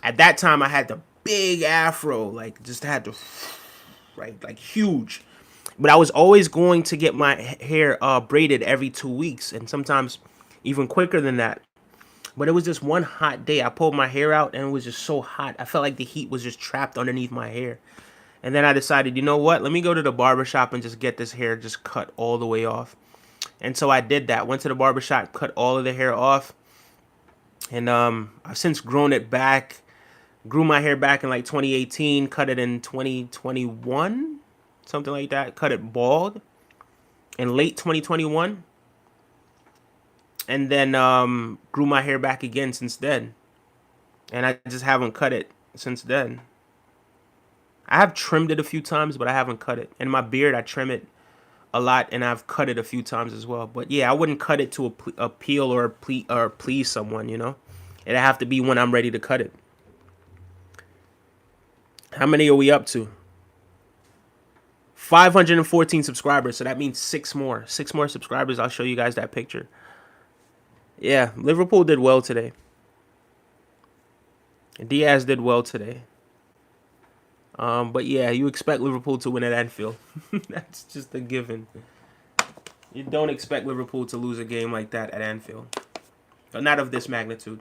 at that time, I had the big afro, like just had to, right, like huge. But I was always going to get my hair braided every 2 weeks, and sometimes even quicker than that. But it was just one hot day. I pulled my hair out, and it was just so hot. I felt like the heat was just trapped underneath my hair. And then I decided, you know what? Let me go to the barbershop and just get this hair just cut all the way off. And so I did that. Went to the barbershop, cut all of the hair off. And I've since grown it back. Grew my hair back in like 2018. Cut it in 2021. Something like that. Cut it bald in late 2021. And then grew my hair back again since then. And I just haven't cut it since then. I have trimmed it a few times, but I haven't cut it. And my beard, I trim it a lot, and I've cut it a few times as well. But yeah, I wouldn't cut it to appeal or please someone, you know? It'd have to be when I'm ready to cut it. How many are we up to? 514 subscribers, so that means six more subscribers. I'll show you guys that picture. Yeah, Liverpool did well today. Diaz did well today. But yeah, you expect Liverpool to win at Anfield. That's just a given. You don't expect Liverpool to lose a game like that at Anfield. But not of this magnitude.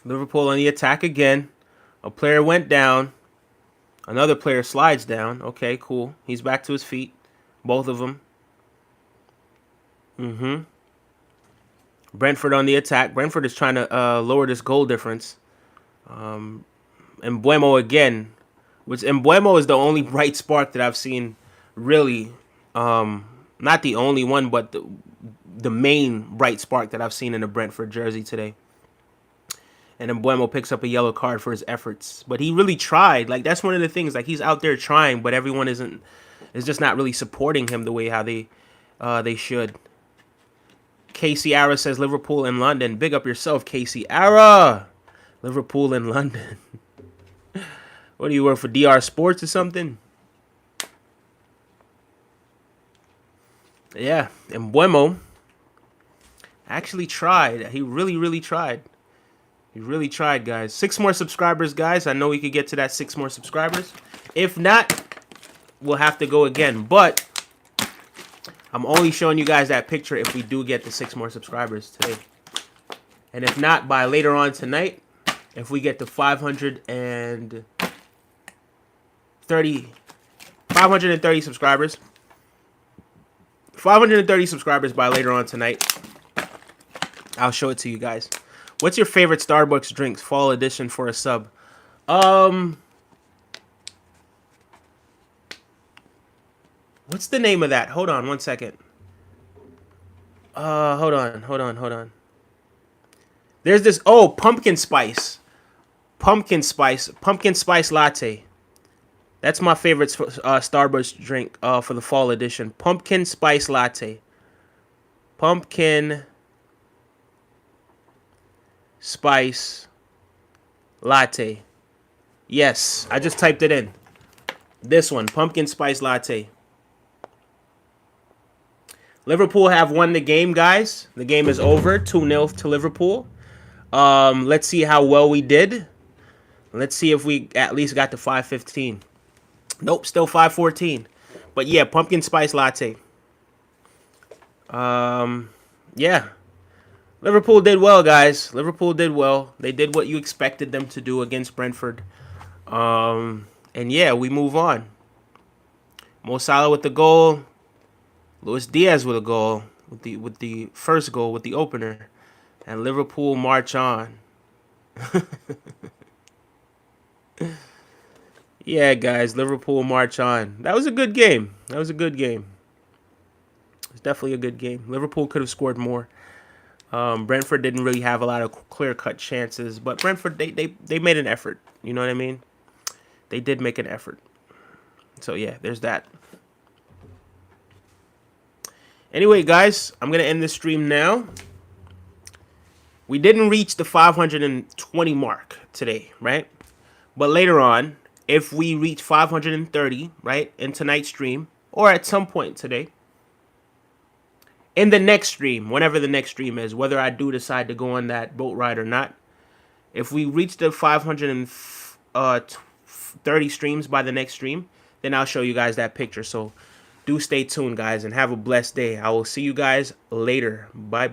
Liverpool on the attack again. A player went down. Another player slides down. Okay, cool. He's back to his feet. Both of them. Brentford on the attack. Brentford is trying to lower this goal difference. Mbuemo again. Which Mbuemo is the only bright spark that I've seen, really. Not the only one, but the main bright spark that I've seen in a Brentford jersey today. And then Mbuemo picks up a yellow card for his efforts. But he really tried. Like, that's one of the things. Like, he's out there trying, but everyone is just not really supporting him the way how they should. Casey Ara says Liverpool in London. Big up yourself, Casey Ara. Liverpool in London. What do you work for, DR Sports or something? Yeah, and Buemo actually tried. He really tried. He really tried, guys. 6 more subscribers, guys. I know we could get to that 6 more subscribers. If not, we'll have to go again. But I'm only showing you guys that picture if we do get the 6 more subscribers today. And if not, by later on tonight, if we get to 530 subscribers, 530 subscribers by later on tonight, I'll show it to you guys. What's your favorite Starbucks drinks? Fall edition for a sub. What's the name of that? Hold on 1 second. Hold on. There's this, pumpkin spice latte. That's my favorite Starbucks drink for the fall edition. Pumpkin spice latte. Pumpkin spice latte. Yes, I just typed it in. This one, pumpkin spice latte. Liverpool have won the game, guys. The game is over, 2-0 to Liverpool. Let's see how well we did. Let's see if we at least got to 515. Nope, still 514. But yeah, pumpkin spice latte. Yeah. Liverpool did well, guys. Liverpool did well. They did what you expected them to do against Brentford. And yeah, we move on. Mo Salah with the goal. Luis Diaz with a goal. With the first goal, with the opener. And Liverpool march on. Yeah, guys, Liverpool march on. That was a good game. It was definitely a good game. Liverpool could have scored more. Brentford didn't really have a lot of clear-cut chances, but Brentford, they made an effort. You know what I mean? They did make an effort. So, yeah, there's that. Anyway, guys, I'm going to end this stream now. We didn't reach the 520 mark today, right? But later on, if we reach 530, right, in tonight's stream, or at some point today, in the next stream, whenever the next stream is, whether I do decide to go on that boat ride or not, if we reach the 530 streams by the next stream, then I'll show you guys that picture. So do stay tuned, guys, and have a blessed day. I will see you guys later. Bye.